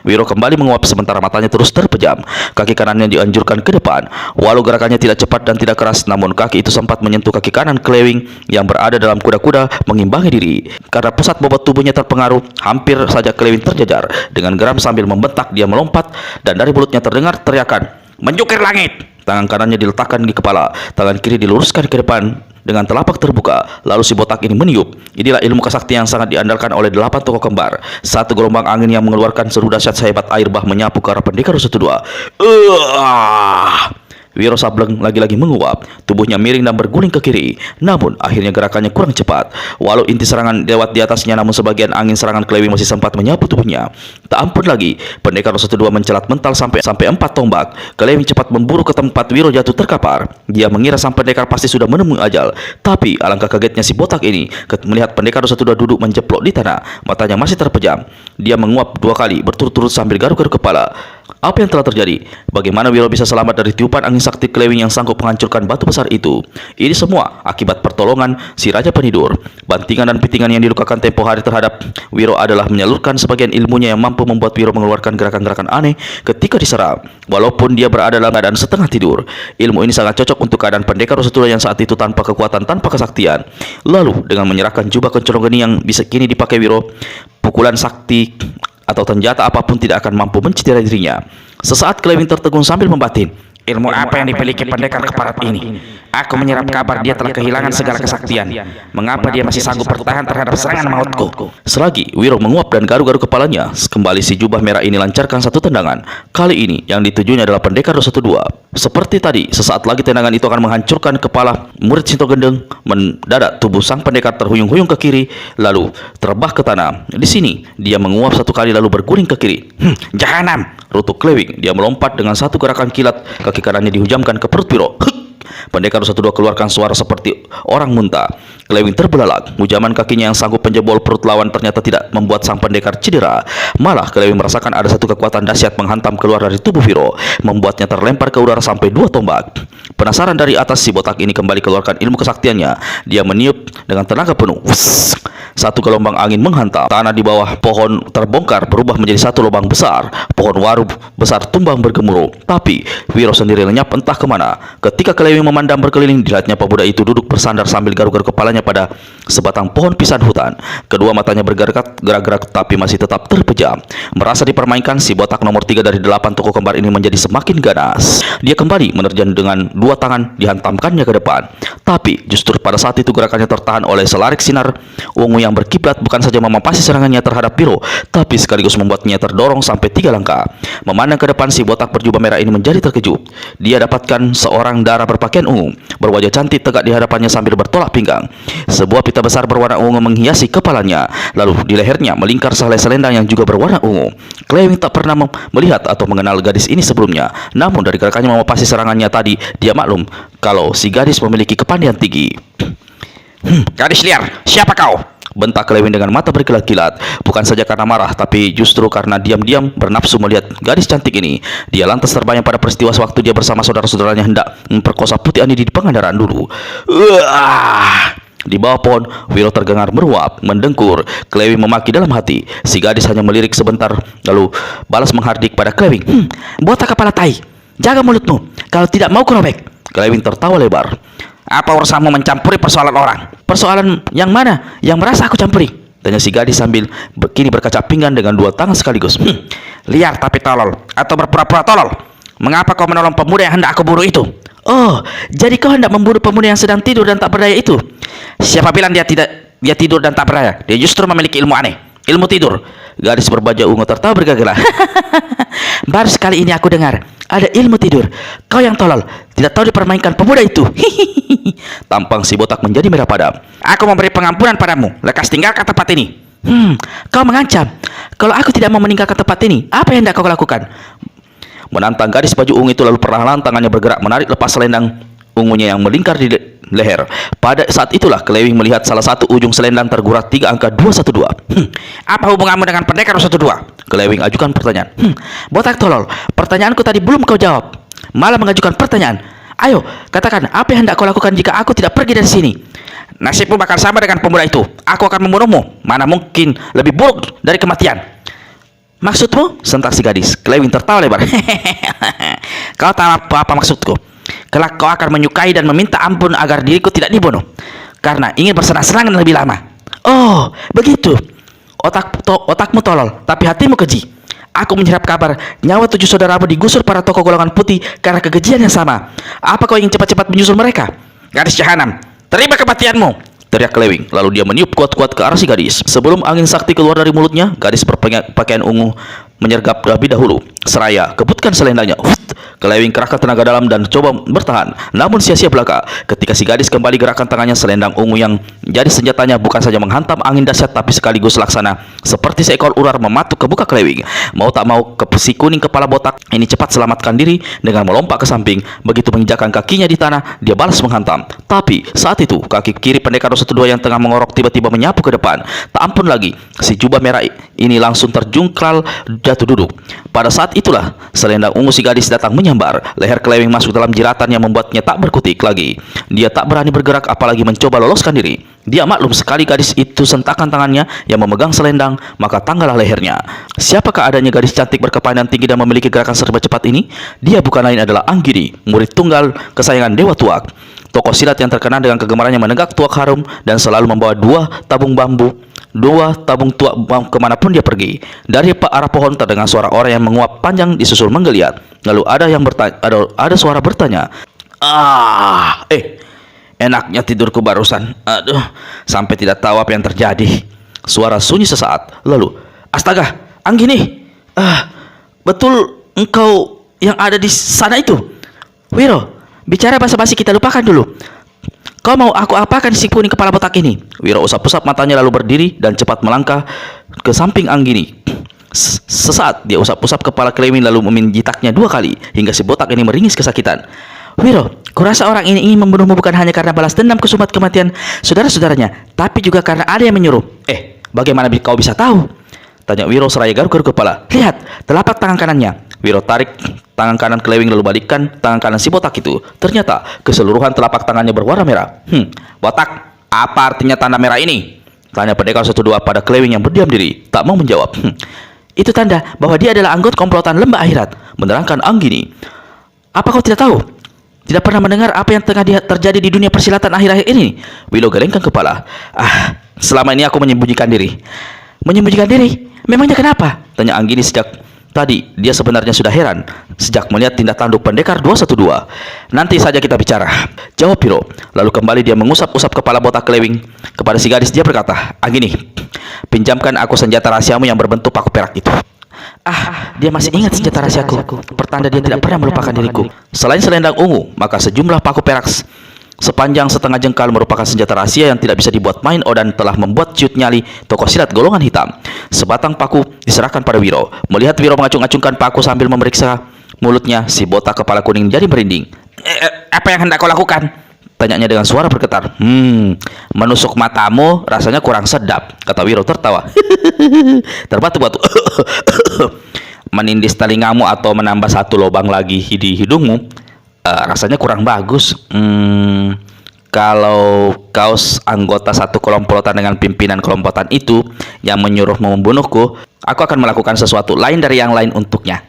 Wiro kembali menguap sementara matanya terus terpejam. Kaki kanannya dianjurkan ke depan. Walau gerakannya tidak cepat dan tidak keras, namun kaki itu sempat menyentuh kaki kanan Klewing yang berada dalam kuda-kuda mengimbangi diri. Karena pusat bobot tubuhnya terpengaruh, hampir saja Klewing terjajar. Dengan geram sambil membentak, dia melompat dan dari mulutnya terdengar teriakan, "Menjukir langit!" Tangan kanannya diletakkan di kepala, tangan kiri diluruskan ke depan dengan telapak terbuka. Lalu si botak ini meniup. Inilah ilmu kesaktian yang sangat diandalkan oleh 8 tokoh kembar. Satu gelombang angin yang mengeluarkan seru dahsyat sehebat air bah menyapu ke arah Pendekar 112. Wiro Sableng lagi-lagi menguap, tubuhnya miring dan berguling ke kiri. Namun akhirnya gerakannya kurang cepat. Walau inti serangan lewat di atasnya, namun sebagian angin serangan Klewing masih sempat menyapu tubuhnya. Tak ampun lagi, Pendekar 112 mencelat mental sampai 4 tombak. Klewing cepat memburu ke tempat Wiro jatuh terkapar. Dia mengira sang pendekar pasti sudah menemui ajal. Tapi alangkah kagetnya si botak ini melihat Pendekar 112 duduk menjeplok di tanah, matanya masih terpejam. Dia menguap 2 kali berturut-turut sambil garuk-garuk kepala. Apa yang telah terjadi? Bagaimana Wiro bisa selamat dari tiupan angin sakti Klewing yang sanggup menghancurkan batu besar itu? Ini semua akibat pertolongan si Raja Penidur. Bantingan dan pitingan yang dilukakan tempo hari terhadap Wiro adalah menyalurkan sebagian ilmunya yang mampu membuat Wiro mengeluarkan gerakan-gerakan aneh ketika diserang. Walaupun dia berada dalam keadaan setengah tidur, ilmu ini sangat cocok untuk keadaan Pendekar 112 yang saat itu tanpa kekuatan, tanpa kesaktian. Lalu dengan menyerahkan jubah kencorong geni yang bisa kini dipakai Wiro, pukulan sakti atau senjata apapun tidak akan mampu mencederai dirinya. Sesaat Klewing tertegun sambil membatin, "Ilmu apa yang dimiliki pendekar keparat ini? Aku menyerap kabar dia telah kehilangan segala kesaktian. Mengapa dia masih sanggup bertahan terhadap serangan mautku?" Selagi Wiro menguap dan garuk-garuk kepalanya, kembali si jubah merah ini lancarkan satu tendangan. Kali ini yang ditujunya adalah Pendekar 212. Seperti tadi, sesaat lagi tendangan itu akan menghancurkan kepala murid Sinto Gandeng. Mendadak tubuh sang pendekar terhuyung-huyung ke kiri, lalu terbah ke tanah. Di sini dia menguap 1 kali lalu berguling ke kiri. "Jahanam!" rutuk Klewing. Dia melompat dengan satu gerakan kilat, kaki kanannya dihujamkan ke perut Wiro. Pendekar 112 keluarkan suara seperti orang muntah. Klewing terbelalak. Hujaman kakinya yang sanggup menjebol perut lawan ternyata tidak membuat sang pendekar cedera. Malah Klewing merasakan ada satu kekuatan dahsyat menghantam keluar dari tubuh Wiro, membuatnya terlempar ke udara sampai 2 tombak. Penasaran dari atas, si botak ini kembali keluarkan ilmu kesaktiannya. Dia meniup dengan tenaga penuh. Satu gelombang angin menghantam. Tanah di bawah pohon terbongkar berubah menjadi satu lubang besar. Pohon waru besar tumbang bergemuruh. Tapi Wiro sendiri lenyap entah kemana. Ketika Klewing memandang berkeliling, dilihatnya pemuda itu duduk bersandar sambil garuk-garuk kepalanya pada sebatang pohon pisang hutan. Kedua matanya bergerak-gerak tapi masih tetap terpejam. Merasa dipermainkan, si botak nomor 3 dari 8 tokoh kembar ini menjadi semakin ganas. Dia kembali menerjang dengan 2 kedua tangan dihantamkannya ke depan. Tapi justru pada saat itu gerakannya tertahan oleh selarik sinar ungu yang berkiblat, bukan saja memapasi serangannya terhadap Wiro, tapi sekaligus membuatnya terdorong sampai 3 langkah. Memandang ke depan, si botak berjubah merah ini menjadi terkejut. Dia dapatkan seorang dara berpakaian ungu, berwajah cantik tegak di hadapannya sambil bertolak pinggang. Sebuah pita besar berwarna ungu menghiasi kepalanya, lalu di lehernya melingkar sehelai selendang yang juga berwarna ungu. Klewing tak pernah melihat atau mengenal gadis ini sebelumnya, namun dari gerakannya memapasi serangannya tadi, dia maklum kalau si gadis memiliki kepandian tinggi. Gadis liar, siapa kau? Bentak Klewing dengan mata berkilat-kilat. Bukan saja karena marah, tapi justru karena diam-diam bernafsu melihat gadis cantik ini. Dia lantas terbayang pada peristiwa sewaktu dia bersama saudara-saudaranya hendak memperkosa Putih Anidi di Pangandaran dulu. Di bawah pohon, Wiro terdengar meruap, mendengkur. Klewing memaki dalam hati. Si gadis hanya melirik sebentar, lalu balas menghardik pada Klewing. Botak kepala tai, jaga mulutmu. Kalau tidak mau kurobek. Klewing tertawa lebar. Apa urusanmu mencampuri persoalan orang? Persoalan yang mana yang merasa aku campuri? Tanya si gadis sambil kini berkaca pinggan dengan 2 tangan sekaligus. Liar tapi tolol, atau berpura-pura tolol. Mengapa kau menolong pemuda yang hendak aku bunuh itu? Oh, jadi kau hendak membunuh pemuda yang sedang tidur dan tak berdaya itu? Siapa bilang dia tidur dan tak berdaya? Dia justru memiliki ilmu aneh, ilmu tidur. Gadis berbaju ungu tertawa bergagah. Baru sekali ini aku dengar ada ilmu tidur. Kau yang tolol, tidak tahu dipermainkan pemuda itu. Tampang si botak menjadi merah padam. Aku memberi pengampunan padamu. Lekas tinggalkan tempat ini. Kau mengancam. Kalau aku tidak mau meninggalkan tempat ini, apa yang hendak kau lakukan? Menantang gadis baju ungu itu, lalu perlahan tangannya bergerak menarik lepas selendang ungunya yang melingkar di leher. Pada saat itulah Klewing melihat salah satu ujung selendang tergurat 3 angka 212. Apa hubunganmu dengan pendekar 212? Klewing ajukan pertanyaan. Botak tolol, pertanyaanku tadi belum kau jawab, malah mengajukan pertanyaan. Ayo, katakan apa yang hendak kau lakukan jika aku tidak pergi dari sini? Nasibmu bakal sama dengan pemuda itu. Aku akan membunuhmu. Mana mungkin lebih buruk dari kematian. Maksudmu? Sentak si gadis. Klewing tertawa lebar. Kau tahu apa maksudku? Kelak kau akan menyukai dan meminta ampun agar diriku tidak dibunuh, karena ingin bersenang-senang lebih lama. Oh, begitu. Otakmu tolol, tapi hatimu keji. Aku menyerap kabar nyawa 7 saudaramu digusur para tokoh golongan putih karena kekejian yang sama. Apa kau ingin cepat-cepat menyusul mereka? Gadis jahanam, terima kematianmu! Teriak Klewing, lalu dia meniup kuat-kuat ke arah si gadis. Sebelum angin sakti keluar dari mulutnya, gadis berpakaian ungu menyergap terlebih dahulu. Seraya kebutkan selendangnya. Klewing kerahkan tenaga dalam dan coba bertahan, namun sia-sia belaka. Ketika si gadis kembali gerakkan tangannya, selendang ungu yang jadi senjatanya bukan saja menghantam angin dahsyat, tapi sekaligus laksana seperti seekor ular mematuk ke muka Klewing. Mau tak mau, si kuning kepala botak ini cepat selamatkan diri dengan melompat ke samping. Begitu menginjakkan kakinya di tanah, dia balas menghantam. Tapi saat itu kaki kiri pendekar 212 yang tengah mengorok tiba-tiba menyapu ke depan. Tak ampun lagi, si jubah merah ini langsung terjungkal jatuh duduk. Pada saat itulah selendang ungu si gadis datang menyambar. Leher Klewing masuk dalam jeratan yang membuatnya tak berkutik lagi. Dia tak berani bergerak apalagi mencoba loloskan diri. Dia maklum sekali gadis itu sentakan tangannya yang memegang selendang, maka tanggallah lehernya. Siapakah adanya gadis cantik berkepandian tinggi dan memiliki gerakan serba cepat ini? Dia bukan lain adalah Anggini, murid tunggal kesayangan Dewa Tuak. Tokoh silat yang terkenal dengan kegemarannya menegak tuak harum dan selalu membawa 2 tabung tuak kemanapun dia pergi. Dari arah pohon terdengar suara orang yang menguap panjang disusul menggeliat. Lalu ada suara bertanya, enaknya tidurku barusan. Aduh, sampai tidak tahu apa yang terjadi. Suara sunyi sesaat. Lalu, astaga, Anggini, betul engkau yang ada di sana itu? Wiro, bicara basa-basi kita lupakan dulu. Kau mau aku apakan si kuning kepala botak ini? Wiro usap-usap matanya lalu berdiri dan cepat melangkah ke samping Anggini. Sesaat dia usap-usap kepala Klewing lalu meminjitaknya 2 kali hingga si botak ini meringis kesakitan. Wiro, kurasa orang ini ingin membunuhmu bukan hanya karena balas dendam kesumat kematian saudara-saudaranya, tapi juga karena ada yang menyuruh. Bagaimana kau bisa tahu? Tanya Wiro seraya garuk-garuk kepala. Lihat, telapak tangan kanannya. Wiro tarik tangan kanan Klewing lalu balikkan tangan kanan si botak itu. Ternyata keseluruhan telapak tangannya berwarna merah. Botak, apa artinya tanda merah ini? Tanya pendekar 112 pada Klewing yang berdiam diri, tak mau menjawab. Itu tanda bahwa dia adalah anggota komplotan lembah akhirat, menerangkan Anggini. Apa kau tidak tahu? Tidak pernah mendengar apa yang tengah terjadi di dunia persilatan akhir-akhir ini? Wiro gelengkan kepala. Selama ini aku menyembunyikan diri. Menyembunyikan diri? Memangnya kenapa? Tanya Anggini sejak Tadi dia sebenarnya sudah heran sejak melihat tindak tanduk pendekar 212. Nanti saja kita bicara, jawab Wiro. Lalu kembali dia mengusap-usap kepala botak kelewing. Kepada si gadis dia berkata, Anggini, pinjamkan aku senjata rahasiamu yang berbentuk paku perak itu. Dia masih ingat senjata rahasiaku. Pertanda dia tidak pernah melupakan diriku. Selain selendang ungu, maka sejumlah paku perak sepanjang setengah jengkal merupakan senjata rahasia yang tidak bisa dibuat main. Odan telah membuat Ciut Nyali, tokoh silat golongan hitam. Sebatang paku diserahkan pada Wiro. Melihat Wiro mengacung-acungkan paku sambil memeriksa mulutnya, si botak kepala kuning jadi merinding. Apa yang hendak kau lakukan? Tanyanya dengan suara bergetar. Menusuk matamu rasanya kurang sedap, kata Wiro tertawa. Terbatu-batu. Menindis telingamu atau menambah satu lubang lagi di hidungmu, rasanya kurang bagus. Kalau kau anggota satu kelompokan dengan pimpinan kelompokan itu yang menyuruhmu membunuhku, aku akan melakukan sesuatu lain dari yang lain untuknya.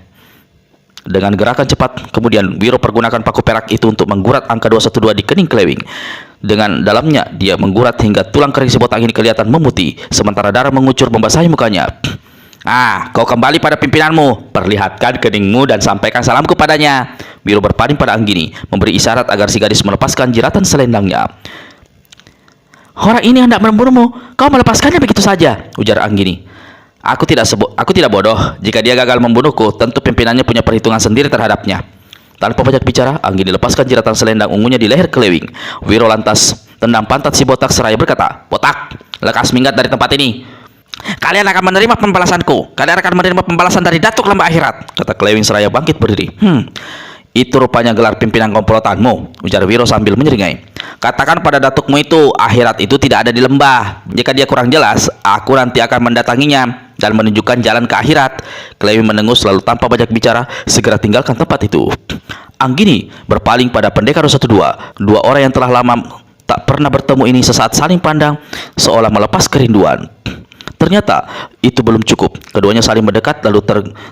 Dengan gerakan cepat, kemudian Wiro pergunakan paku perak itu untuk menggurat angka 212 di kening kelewing. Dengan dalamnya, dia menggurat hingga tulang kering si botak ini kelihatan memutih, sementara darah mengucur membasahi mukanya. Kau kembali pada pimpinanmu, perlihatkan keningmu dan sampaikan salamku padanya. Wiro berpaling pada Anggini, memberi isyarat agar si gadis melepaskan jeratan selendangnya. Orang ini hendak membunuhmu, kau melepaskannya begitu saja, ujar Anggini. Aku tidak bodoh. Jika dia gagal membunuhku, tentu pimpinannya punya perhitungan sendiri terhadapnya. Tanpa banyak bicara, Anggini lepaskan jeratan selendang ungunya di leher kelewing. Wiro lantas tendang pantat si botak seraya berkata, Botak, lekas minggat dari tempat ini. Kalian akan menerima pembalasanku. Kalian akan menerima pembalasan dari Datuk Lembah Akhirat, kata kelewing seraya bangkit berdiri. Itu rupanya gelar pimpinan komplotanmu, ujar Wiro sambil menyeringai. Katakan pada datukmu itu, akhirat itu tidak ada di lembah. Jika dia kurang jelas, aku nanti akan mendatanginya dan menunjukkan jalan ke akhirat. Kelewing menengus lalu tanpa banyak bicara segera tinggalkan tempat itu. Anggini berpaling pada pendekar 112. Dua orang yang telah lama tak pernah bertemu ini sesaat saling pandang seolah melepas kerinduan. Ternyata itu belum cukup. Keduanya saling mendekat lalu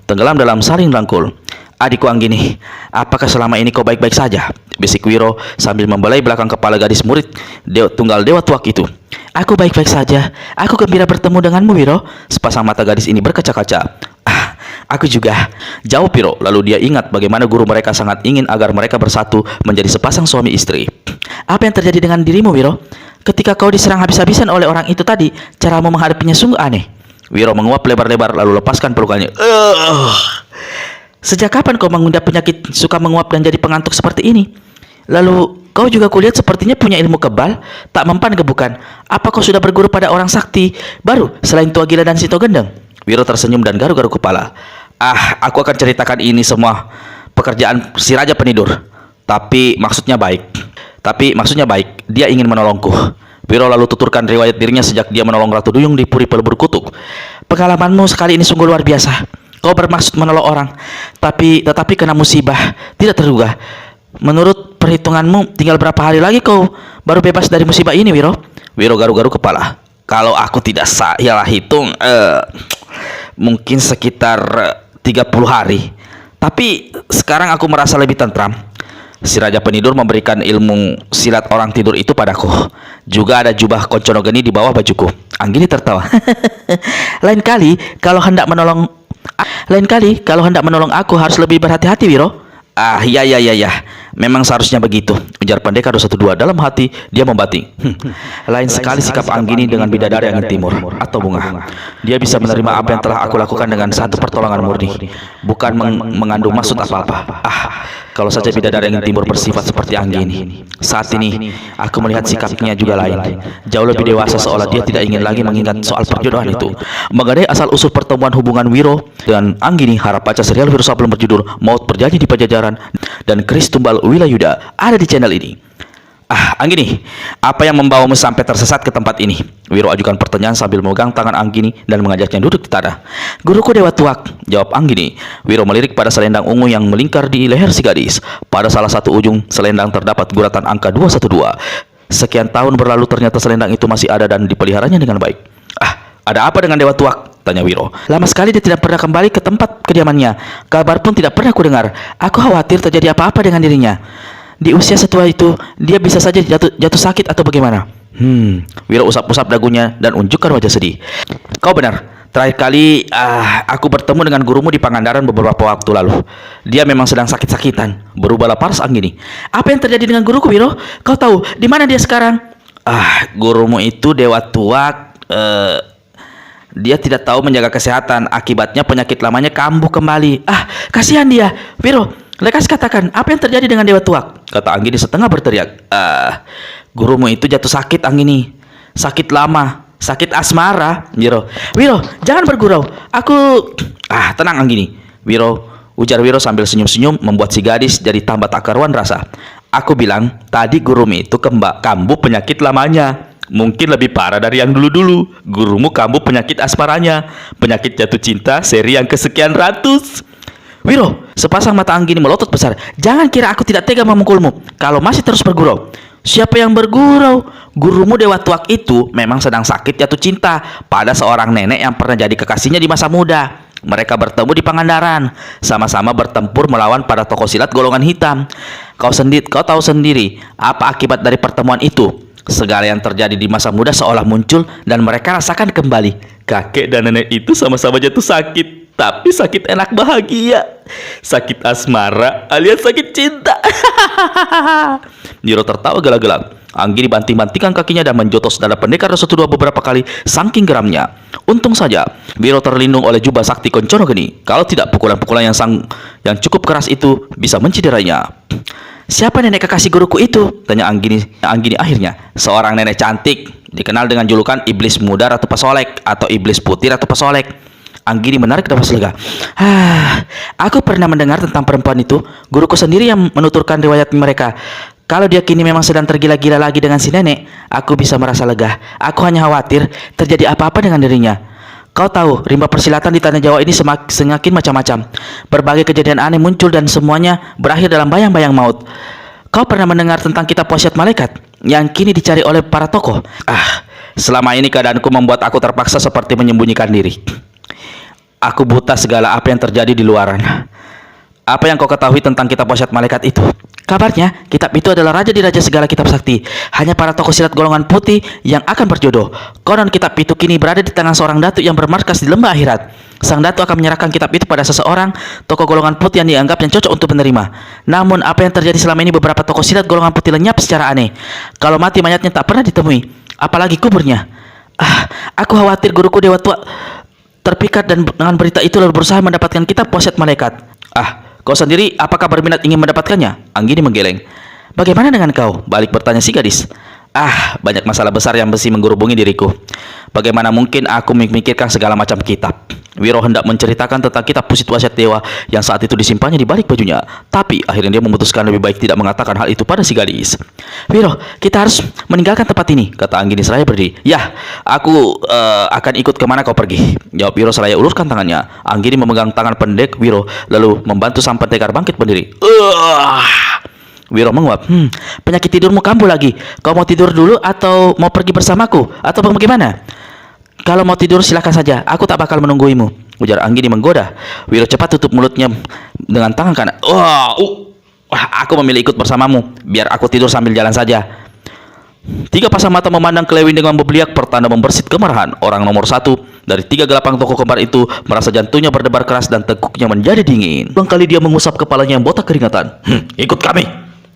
tenggelam dalam saling rangkul. Adikku Anggini, apakah selama ini kau baik-baik saja? Bisik Wiro sambil membelai belakang kepala gadis murid tunggal Dewa Tuak itu. Aku baik-baik saja. Aku gembira bertemu denganmu, Wiro. Sepasang mata gadis ini berkaca-kaca. Aku juga, jawab Wiro. Lalu dia ingat bagaimana guru mereka sangat ingin agar mereka bersatu menjadi sepasang suami istri. Apa yang terjadi dengan dirimu, Wiro? Ketika kau diserang habis-habisan oleh orang itu tadi, caramu menghadapinya sungguh aneh. Wiro menguap lebar-lebar lalu lepaskan pelukannya. Sejak kapan kau mengundang penyakit suka menguap dan jadi pengantuk seperti ini? Lalu kau juga kulihat sepertinya punya ilmu kebal, tak mempan gebukan. Apa kau sudah berguru pada orang sakti baru selain Tua Gila dan Sito Gendeng? Wiro tersenyum dan garuk-garuk kepala. Aku akan ceritakan ini semua pekerjaan si Raja Penidur. Tapi maksudnya baik. Dia ingin menolongku. Wiro lalu tuturkan riwayat dirinya sejak dia menolong Ratu Duyung di Puri Pelebur Kutuk. Pengalamanmu sekali ini sungguh luar biasa. Kau bermaksud menolong orang, tetapi kena musibah tidak terduga. Menurut perhitunganmu, tinggal berapa hari lagi kau baru bebas dari musibah ini, Wiro? Wiro garuk-garuk kepala. Kalau aku tidak salah hitung, mungkin sekitar 30 hari. Tapi sekarang aku merasa lebih tentram. Si Raja Penidur memberikan ilmu silat orang tidur itu padaku. Juga ada jubah konconogeni di bawah bajuku. Anggini tertawa. Lain kali kalau hendak menolong aku harus lebih berhati-hati, Wiro. Ya. Memang seharusnya begitu, ujar pendekar 212 dalam hati. Dia membating. Lain sekali sikap Anggini dengan bidadari angin timur atau bunga. Dia bisa menerima apa yang telah aku lakukan dengan satu pertolongan murni, bukan mengandung maksud apa-apa. Kalau saja bidadari angin timur bersifat seperti Anggini. Saat ini aku melihat sikapnya juga lain, jauh lebih dewasa, seolah dia tidak ingin lagi mengingat soal perjodohan itu. Mengenai asal usul pertemuan hubungan Wiro dan Anggini, harap baca serial Wiro Sableng berjudul Maut Berjanji di Pajajaran dan Keris Tumbal Wilayuda ada di channel ini. Anggini, apa yang membawamu sampai tersesat ke tempat ini? Wiro ajukan pertanyaan sambil memegang tangan Anggini dan mengajaknya duduk di tanah. Guruku Dewa Tuak, jawab Anggini. Wiro melirik pada selendang ungu yang melingkar di leher si gadis. Pada salah satu ujung selendang terdapat guratan angka 212. Sekian tahun berlalu ternyata selendang itu masih ada dan dipeliharanya dengan baik. Ada apa dengan Dewa Tuak? Tanya Wiro. Lama sekali dia tidak pernah kembali ke tempat kediamannya. Kabar pun tidak pernah kudengar. Aku khawatir terjadi apa-apa dengan dirinya. Di usia setua itu, dia bisa saja jatuh sakit atau bagaimana? Wiro usap-usap dagunya dan unjukkan wajah sedih. Kau benar, Terakhir kali aku bertemu dengan gurumu di Pangandaran beberapa waktu lalu. Dia memang sedang sakit-sakitan. Berubahlah paras Anggini. Apa yang terjadi dengan guruku, Wiro? Kau tahu di mana dia sekarang? Gurumu itu dewa tuak. Dia tidak tahu menjaga kesehatan. Akibatnya penyakit lamanya kambuh kembali. Kasihan dia. Wiro, lekas katakan apa yang terjadi dengan Dewa Tuak? Kata Anggini setengah berteriak. Gurumu itu jatuh sakit, Anggini. Sakit lama. Sakit asmara, Wiro. Wiro, jangan bergurau. Aku... Tenang, Anggini. Ujar Wiro sambil senyum-senyum membuat si gadis jadi tambah tak karuan rasa. Aku bilang, tadi gurumu itu kambuh penyakit lamanya. Mungkin lebih parah dari yang dulu-dulu. Gurumu kambuh penyakit asmaranya. Penyakit jatuh cinta seri yang kesekian ratus. Wiro, sepasang mata Anggini melotot besar. Jangan kira aku tidak tega memukulmu kalau masih terus bergurau. Siapa yang bergurau? Gurumu Dewa Tuak itu memang sedang sakit jatuh cinta pada seorang nenek yang pernah jadi kekasihnya di masa muda. Mereka bertemu di Pangandaran, sama-sama bertempur melawan para tokoh silat golongan hitam. Kau tahu sendiri apa akibat dari pertemuan itu. Segala yang terjadi di masa muda seolah muncul dan mereka rasakan kembali. Kakek dan nenek itu sama-sama jatuh sakit, tapi sakit enak bahagia. Sakit asmara alias sakit cinta. Wiro tertawa gelak-gelak. Anggini banting-bantingkan kakinya dan menjotos dada pendekar Rasa-II beberapa kali saking geramnya. Untung saja Wiro terlindung oleh jubah sakti Koncono Geni. Kalau tidak, pukulan-pukulan yang cukup keras itu bisa menciderainya. Siapa nenek kekasih guruku itu? Tanya Anggini akhirnya. Seorang nenek cantik, dikenal dengan julukan Iblis Muda Ratu Pesolek atau Iblis Putih Ratu Pesolek. Anggini menarik nafas lega. Aku pernah mendengar tentang perempuan itu. Guruku sendiri yang menuturkan riwayat mereka. Kalau dia kini memang sedang tergila-gila lagi dengan si nenek, aku bisa merasa lega. Aku hanya khawatir terjadi apa-apa dengan dirinya. Kau tahu, rimba persilatan di tanah Jawa ini semakin macam-macam. Berbagai kejadian aneh muncul dan semuanya berakhir dalam bayang-bayang maut. Kau pernah mendengar tentang kitab wasiat malaikat yang kini dicari oleh para tokoh? Selama ini keadaanku membuat aku terpaksa seperti menyembunyikan diri. Aku buta segala apa yang terjadi di luaran. Apa yang kau ketahui tentang kitab wasiat malaikat itu? Kabarnya, kitab itu adalah raja di raja segala kitab sakti. Hanya para tokoh silat golongan putih yang akan berjodoh. Konon kitab itu kini berada di tangan seorang datuk yang bermarkas di lembah akhirat. Sang datuk akan menyerahkan kitab itu pada seseorang tokoh golongan putih yang dianggapnya cocok untuk menerima. Namun, apa yang terjadi selama ini beberapa tokoh silat golongan putih lenyap secara aneh. Kalau mati, mayatnya tak pernah ditemui. Apalagi kuburnya. Aku khawatir guruku Dewa Tua terpikat dan dengan berita itu lalu berusaha mendapatkan kitab wasiat malaikat. Kau sendiri apakah berminat ingin mendapatkannya? Anggini menggeleng. Bagaimana dengan kau? Balik bertanya si gadis. Banyak masalah besar yang mesti menggerubungi diriku. Bagaimana mungkin aku memikirkan segala macam kitab? Wiro hendak menceritakan tentang kitab pusit wasiat dewa yang saat itu disimpannya di balik bajunya. Tapi akhirnya dia memutuskan lebih baik tidak mengatakan hal itu pada si gadis. Wiro, kita harus meninggalkan tempat ini, kata Anggini seraya berdiri. Ya, aku akan ikut kemana kau pergi, jawab Wiro seraya ulurkan tangannya. Anggini memegang tangan pendek Wiro lalu membantu sang pendekar bangkit berdiri. Wiro menguap. Penyakit tidurmu kambuh lagi. Kau mau tidur dulu atau mau pergi bersamaku? Atau bagaimana? Kalau mau tidur silahkan saja. Aku tak bakal menungguimu, ujar Anggini menggoda. Wiro cepat tutup mulutnya dengan tangan kanan. Aku memilih ikut bersamamu. Biar aku tidur sambil jalan saja. 3 pasang mata memandang Kelewing dengan membeliak pertanda membersit kemarahan. Orang nomor 1 dari 3 gelapang tokoh kembar itu merasa jantungnya berdebar keras dan teguknya menjadi dingin. Ulang kali dia mengusap kepalanya yang botak keringatan. Ikut kami,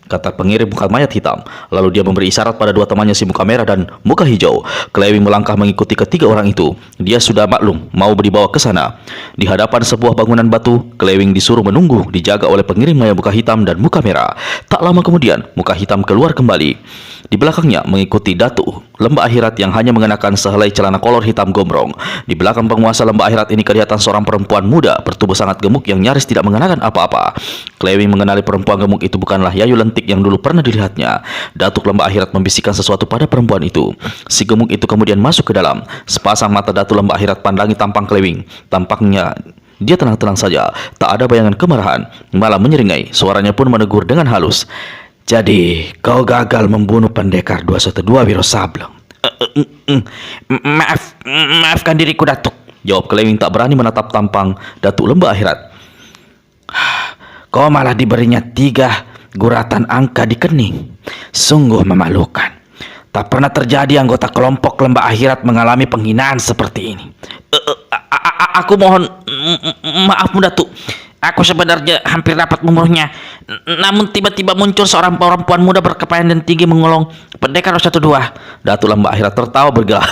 kata pengirim muka mayat hitam. Lalu dia memberi isyarat pada 2 temannya si muka merah dan muka hijau. Kelewing melangkah mengikuti ketiga orang itu. Dia sudah maklum mau dibawa ke sana. Di hadapan sebuah bangunan batu, Kelewing disuruh menunggu, dijaga oleh pengirim maya muka hitam dan muka merah. Tak lama kemudian, muka hitam keluar kembali. Di belakangnya mengikuti Datuk Lembah Akhirat yang hanya mengenakan sehelai celana kolor hitam gombrong. Di belakang penguasa Lembah Akhirat ini kelihatan seorang perempuan muda bertubuh sangat gemuk yang nyaris tidak mengenakan apa-apa. Kelewing mengenali perempuan gemuk itu bukanlah Yayu Lentik yang dulu pernah dilihatnya. Datuk Lembah Akhirat membisikkan sesuatu pada perempuan itu. Si gemuk itu kemudian masuk ke dalam. Sepasang mata Datuk Lembah Akhirat pandangi tampang Kelewing. Tampaknya dia tenang-tenang saja, tak ada bayangan kemarahan, malah menyeringai. Suaranya pun menegur dengan halus. Jadi, kau gagal membunuh pendekar 212 Wiro Sableng. Maafkan diriku, Datuk, jawab Kelewing tak berani menatap tampang Datuk Lembah Akhirat. Kau malah diberinya 3 guratan angka di kening. Sungguh memalukan. Tak pernah terjadi anggota kelompok lembah akhirat mengalami penghinaan seperti ini. Aku mohon maaf Datuk. Aku sebenarnya hampir dapat membunuhnya. Namun tiba-tiba muncul seorang perempuan muda berkepayang dan tinggi mengolong pendekar 212. Datuk lembah akhirat tertawa bergelak.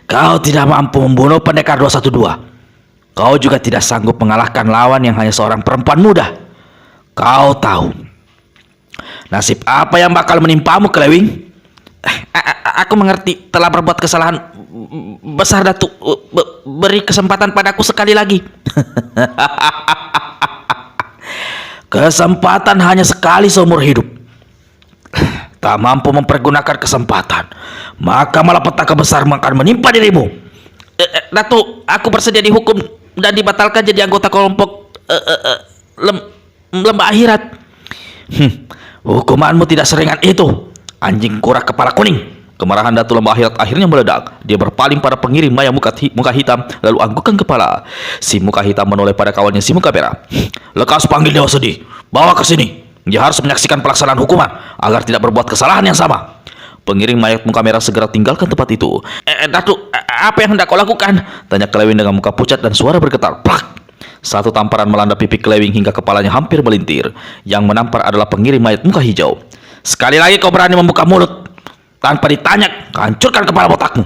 Kau tidak mampu membunuh pendekar 212. Kau juga tidak sanggup mengalahkan lawan yang hanya seorang perempuan muda. Kau tahu nasib apa yang bakal menimpamu, Kelewing? Aku mengerti, telah berbuat kesalahan besar, Datuk. Beri kesempatan padaku sekali lagi. Kesempatan hanya sekali seumur hidup. Tak mampu mempergunakan kesempatan, maka malapetaka besar akan menimpa dirimu. Datuk, aku bersedia dihukum dan dibatalkan jadi anggota kelompok lembah akhirat. Hukumanmu tidak seringan itu, anjing kura kepala kuning. Kemarahan Datuk lembah akhirat akhirnya meledak. Dia berpaling pada pengiring mayat muka hitam, lalu anggukkan kepala. Si muka hitam menoleh pada kawannya si muka merah. Lekas panggil Dewa Sedih, bawa ke sini. Dia harus menyaksikan pelaksanaan hukuman agar tidak berbuat kesalahan yang sama. Pengiring mayat muka merah segera tinggalkan tempat itu. Datuk, apa yang hendak kau lakukan? Tanya Kelewing dengan muka pucat dan suara bergetar. Plak! Satu tamparan melanda pipi Kelewing hingga kepalanya hampir melintir. Yang menampar adalah pengiring mayat muka hijau. Sekali lagi kau berani membuka mulut tanpa ditanya, hancurkan kepala botakmu.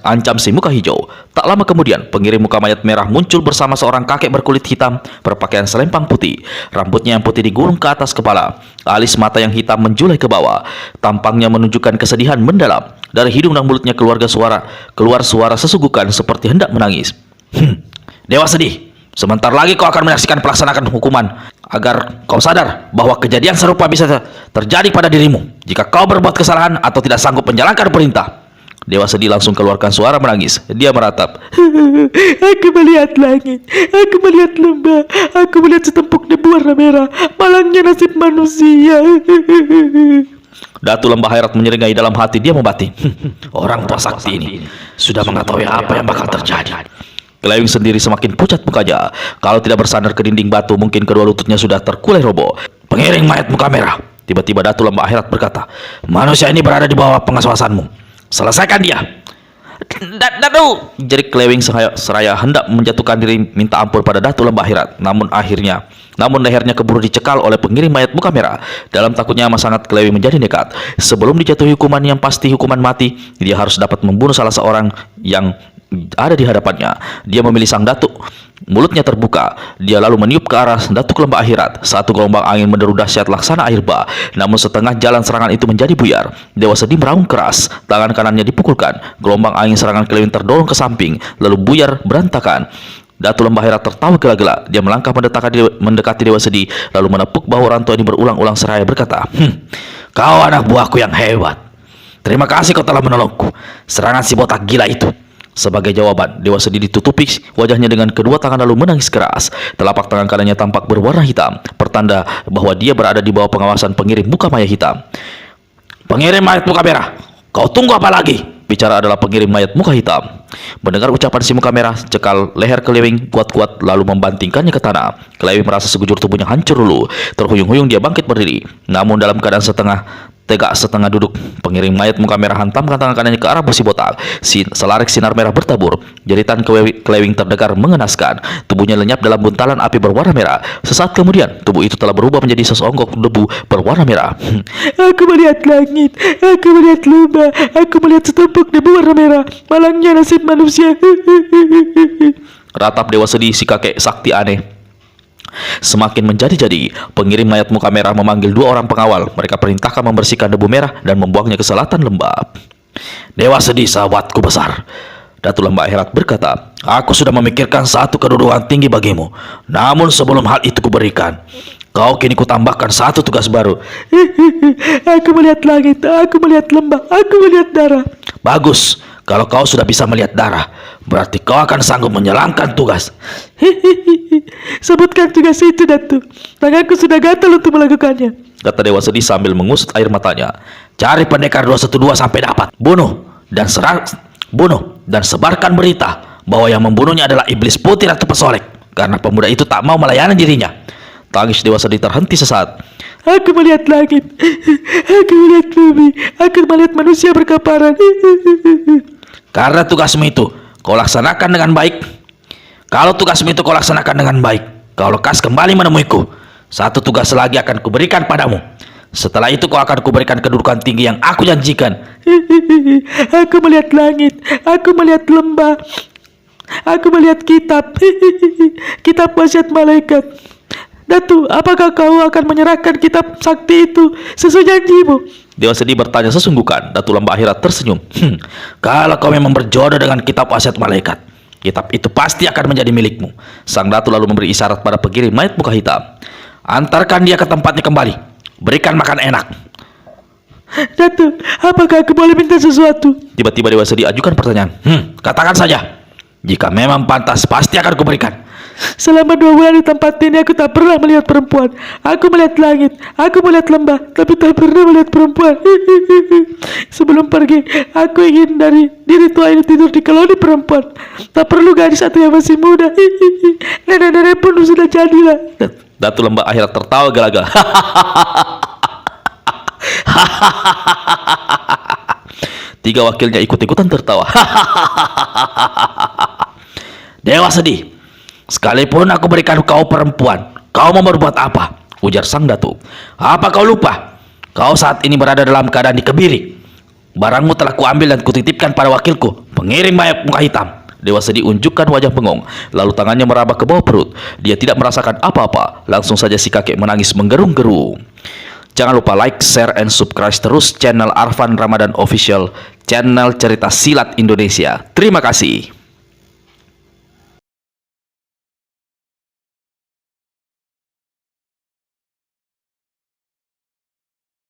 Ancam si muka hijau. Tak lama kemudian, pengiring muka mayat merah muncul bersama seorang kakek berkulit hitam berpakaian selempang putih. Rambutnya yang putih digulung ke atas kepala. Alis mata yang hitam menjulai ke bawah. Tampangnya menunjukkan kesedihan mendalam. Dari hidung dan mulutnya keluar suara sesugukan seperti hendak menangis. Dewa Sedih, sebentar lagi kau akan menyaksikan pelaksanaan hukuman agar kau sadar bahwa kejadian serupa bisa terjadi pada dirimu jika kau berbuat kesalahan atau tidak sanggup menjalankan perintah. Dewa Sedih langsung keluarkan suara menangis. Dia meratap. Aku melihat langit, aku melihat lembah, aku melihat setempuk debu warna merah. Malangnya nasib manusia. Datuk lembah akhirat menyeringai dalam hati. Dia membati. Orang tua sakti ini sudah mengetahui apa yang bakal terjadi. Kelewing sendiri semakin pucat mukanya. Kalau tidak bersandar ke dinding batu, mungkin kedua lututnya sudah terkulai roboh. Pengiring mayat muka merah, Tiba-tiba Datuk lembah akhirat berkata, manusia ini berada di bawah pengawasanmu. Selesaikan dia. Datuk! Jerit Kelewing seraya hendak menjatuhkan diri minta ampun pada Datuk lembah akhirat. Namun lehernya keburu dicekal oleh pengiring mayat muka merah. Dalam takutnya amat sangat, Kelewing menjadi nekat. Sebelum dijatuhi hukuman yang pasti hukuman mati, dia harus dapat membunuh salah seorang yang ada di hadapannya. Dia memilih sang Datuk. Mulutnya terbuka. Dia lalu meniup ke arah Datuk lembah akhirat. Satu gelombang angin menderu dahsyat laksana air bah. Namun setengah jalan serangan itu menjadi buyar. Dewa Sedih meraung keras. Tangan kanannya dipukulkan. Gelombang angin serangan Kelewing terdorong ke samping, lalu buyar berantakan. Datuk lembah akhirat tertawa gela-gela. Dia melangkah mendekati Dewa Sedih, lalu menepuk bahu orang tua ini berulang-ulang seraya berkata, kau anak buahku yang hebat. Terima kasih kau telah menolongku. Serangan si botak gila itu. Sebagai jawaban, Dewa Sedih ditutupi wajahnya dengan kedua tangan lalu menangis keras. Telapak tangan kanannya tampak berwarna hitam, pertanda bahwa dia berada di bawah pengawasan pengiring muka mayat hitam. Pengiring mayat muka merah, kau tunggu apa lagi? Bicara adalah pengiring mayat muka hitam. Mendengar ucapan si muka merah, cekal leher Kelewing kuat-kuat lalu membantingkannya ke tanah. Kelewing merasa sekujur tubuhnya hancur dulu. Terhuyung-huyung dia bangkit berdiri. Namun dalam keadaan setengah tegak setengah duduk, pengiring mayat muka merah hantamkan tangan kanannya ke arah besi botak. Selarik sinar merah bertabur. Jeritan Kelewing terdengar mengenaskan. Tubuhnya lenyap dalam buntalan api berwarna merah. Sesaat kemudian, tubuh itu telah berubah menjadi sesonggok debu berwarna merah. Aku melihat langit, aku melihat lembah, aku melihat setempuk debu warna merah. Malangnya nasib manusia. Ratap Dewa Sedih si kakek sakti aneh. Semakin menjadi-jadi, pengiring mayat muka merah memanggil dua orang pengawal. Mereka perintahkan membersihkan debu merah dan membuangnya ke selatan lembah. Dewa Sedih, sahabatku besar, Datuk lembah akhirat berkata, aku sudah memikirkan satu kedudukan tinggi bagimu. Namun sebelum hal itu kuberikan, kau kini kutambahkan satu tugas baru. Aku melihat langit, aku melihat lembah, aku melihat darah. Bagus, kalau kau sudah bisa melihat darah, berarti kau akan sanggup menjalankan tugas. Sebutkan tugas itu, Datuk. Tanganku sudah gatal untuk melakukannya, kata Dewa Sedih sambil mengusut air matanya. Cari pendekar 212 sampai dapat. Bunuh dan sebarkan berita bahwa yang membunuhnya adalah iblis putih Ratu Pesolek, karena pemuda itu tak mau melayani dirinya. Tangis Dewa Sedih terhenti sesaat. Aku melihat langit. Aku melihat bumi. Aku melihat manusia berkaparan. Karena tugasmu itu kau laksanakan dengan baik. Kalau tugasmu itu kau laksanakan dengan baik, kau lekas kembali menemuiku. Satu tugas lagi akan kuberikan padamu. Setelah itu kau akan kuberikan kedudukan tinggi yang aku janjikan. Aku melihat langit. Aku melihat lembah. Aku melihat kitab. Kitab wasiat malaikat. Datu, apakah kau akan menyerahkan kitab sakti itu sesuai janjimu? Dewa Sedih bertanya sesungguhkan. Datu Lembah Akhirat tersenyum. Kalau kau memang berjodoh dengan kitab wasiat malaikat, kitab itu pasti akan menjadi milikmu. Sang Datu lalu memberi isyarat pada pengiring mayat muka hitam. Antarkan dia ke tempatnya kembali. Berikan makan enak. Datu, apakah aku boleh minta sesuatu? Tiba-tiba Dewa Sedih ajukan pertanyaan. Katakan saja. Jika memang pantas, pasti akan kuberikan. Selama 2 bulan di tempat ini aku tak pernah melihat perempuan. Aku melihat langit, aku melihat lembah, tapi tak pernah melihat perempuan. Sebelum pergi, aku ingin dari diri tua ini tidur di koloni perempuan. Tak perlu gadis satu yang masih muda. Nenek-nenek pun sudah jadilah. Datu Lembah Akhirat tertawa gelaga. Tiga wakilnya ikut-ikutan tertawa. Dewa Sedih, sekalipun aku berikan kau perempuan, kau mau berbuat apa? Ujar sang Datu. Apa kau lupa? Kau saat ini berada dalam keadaan dikebiri. Barangmu telah kuambil dan kutitipkan pada wakilku, pengiring mayat muka hitam. Dewa Sedih unjukkan wajah bengong, lalu tangannya meraba ke bawah perut. Dia tidak merasakan apa-apa. Langsung saja si kakek menangis menggerung-gerung. Jangan lupa like, share, and subscribe terus channel Arfan Ramadan Official, channel cerita silat Indonesia. Terima kasih.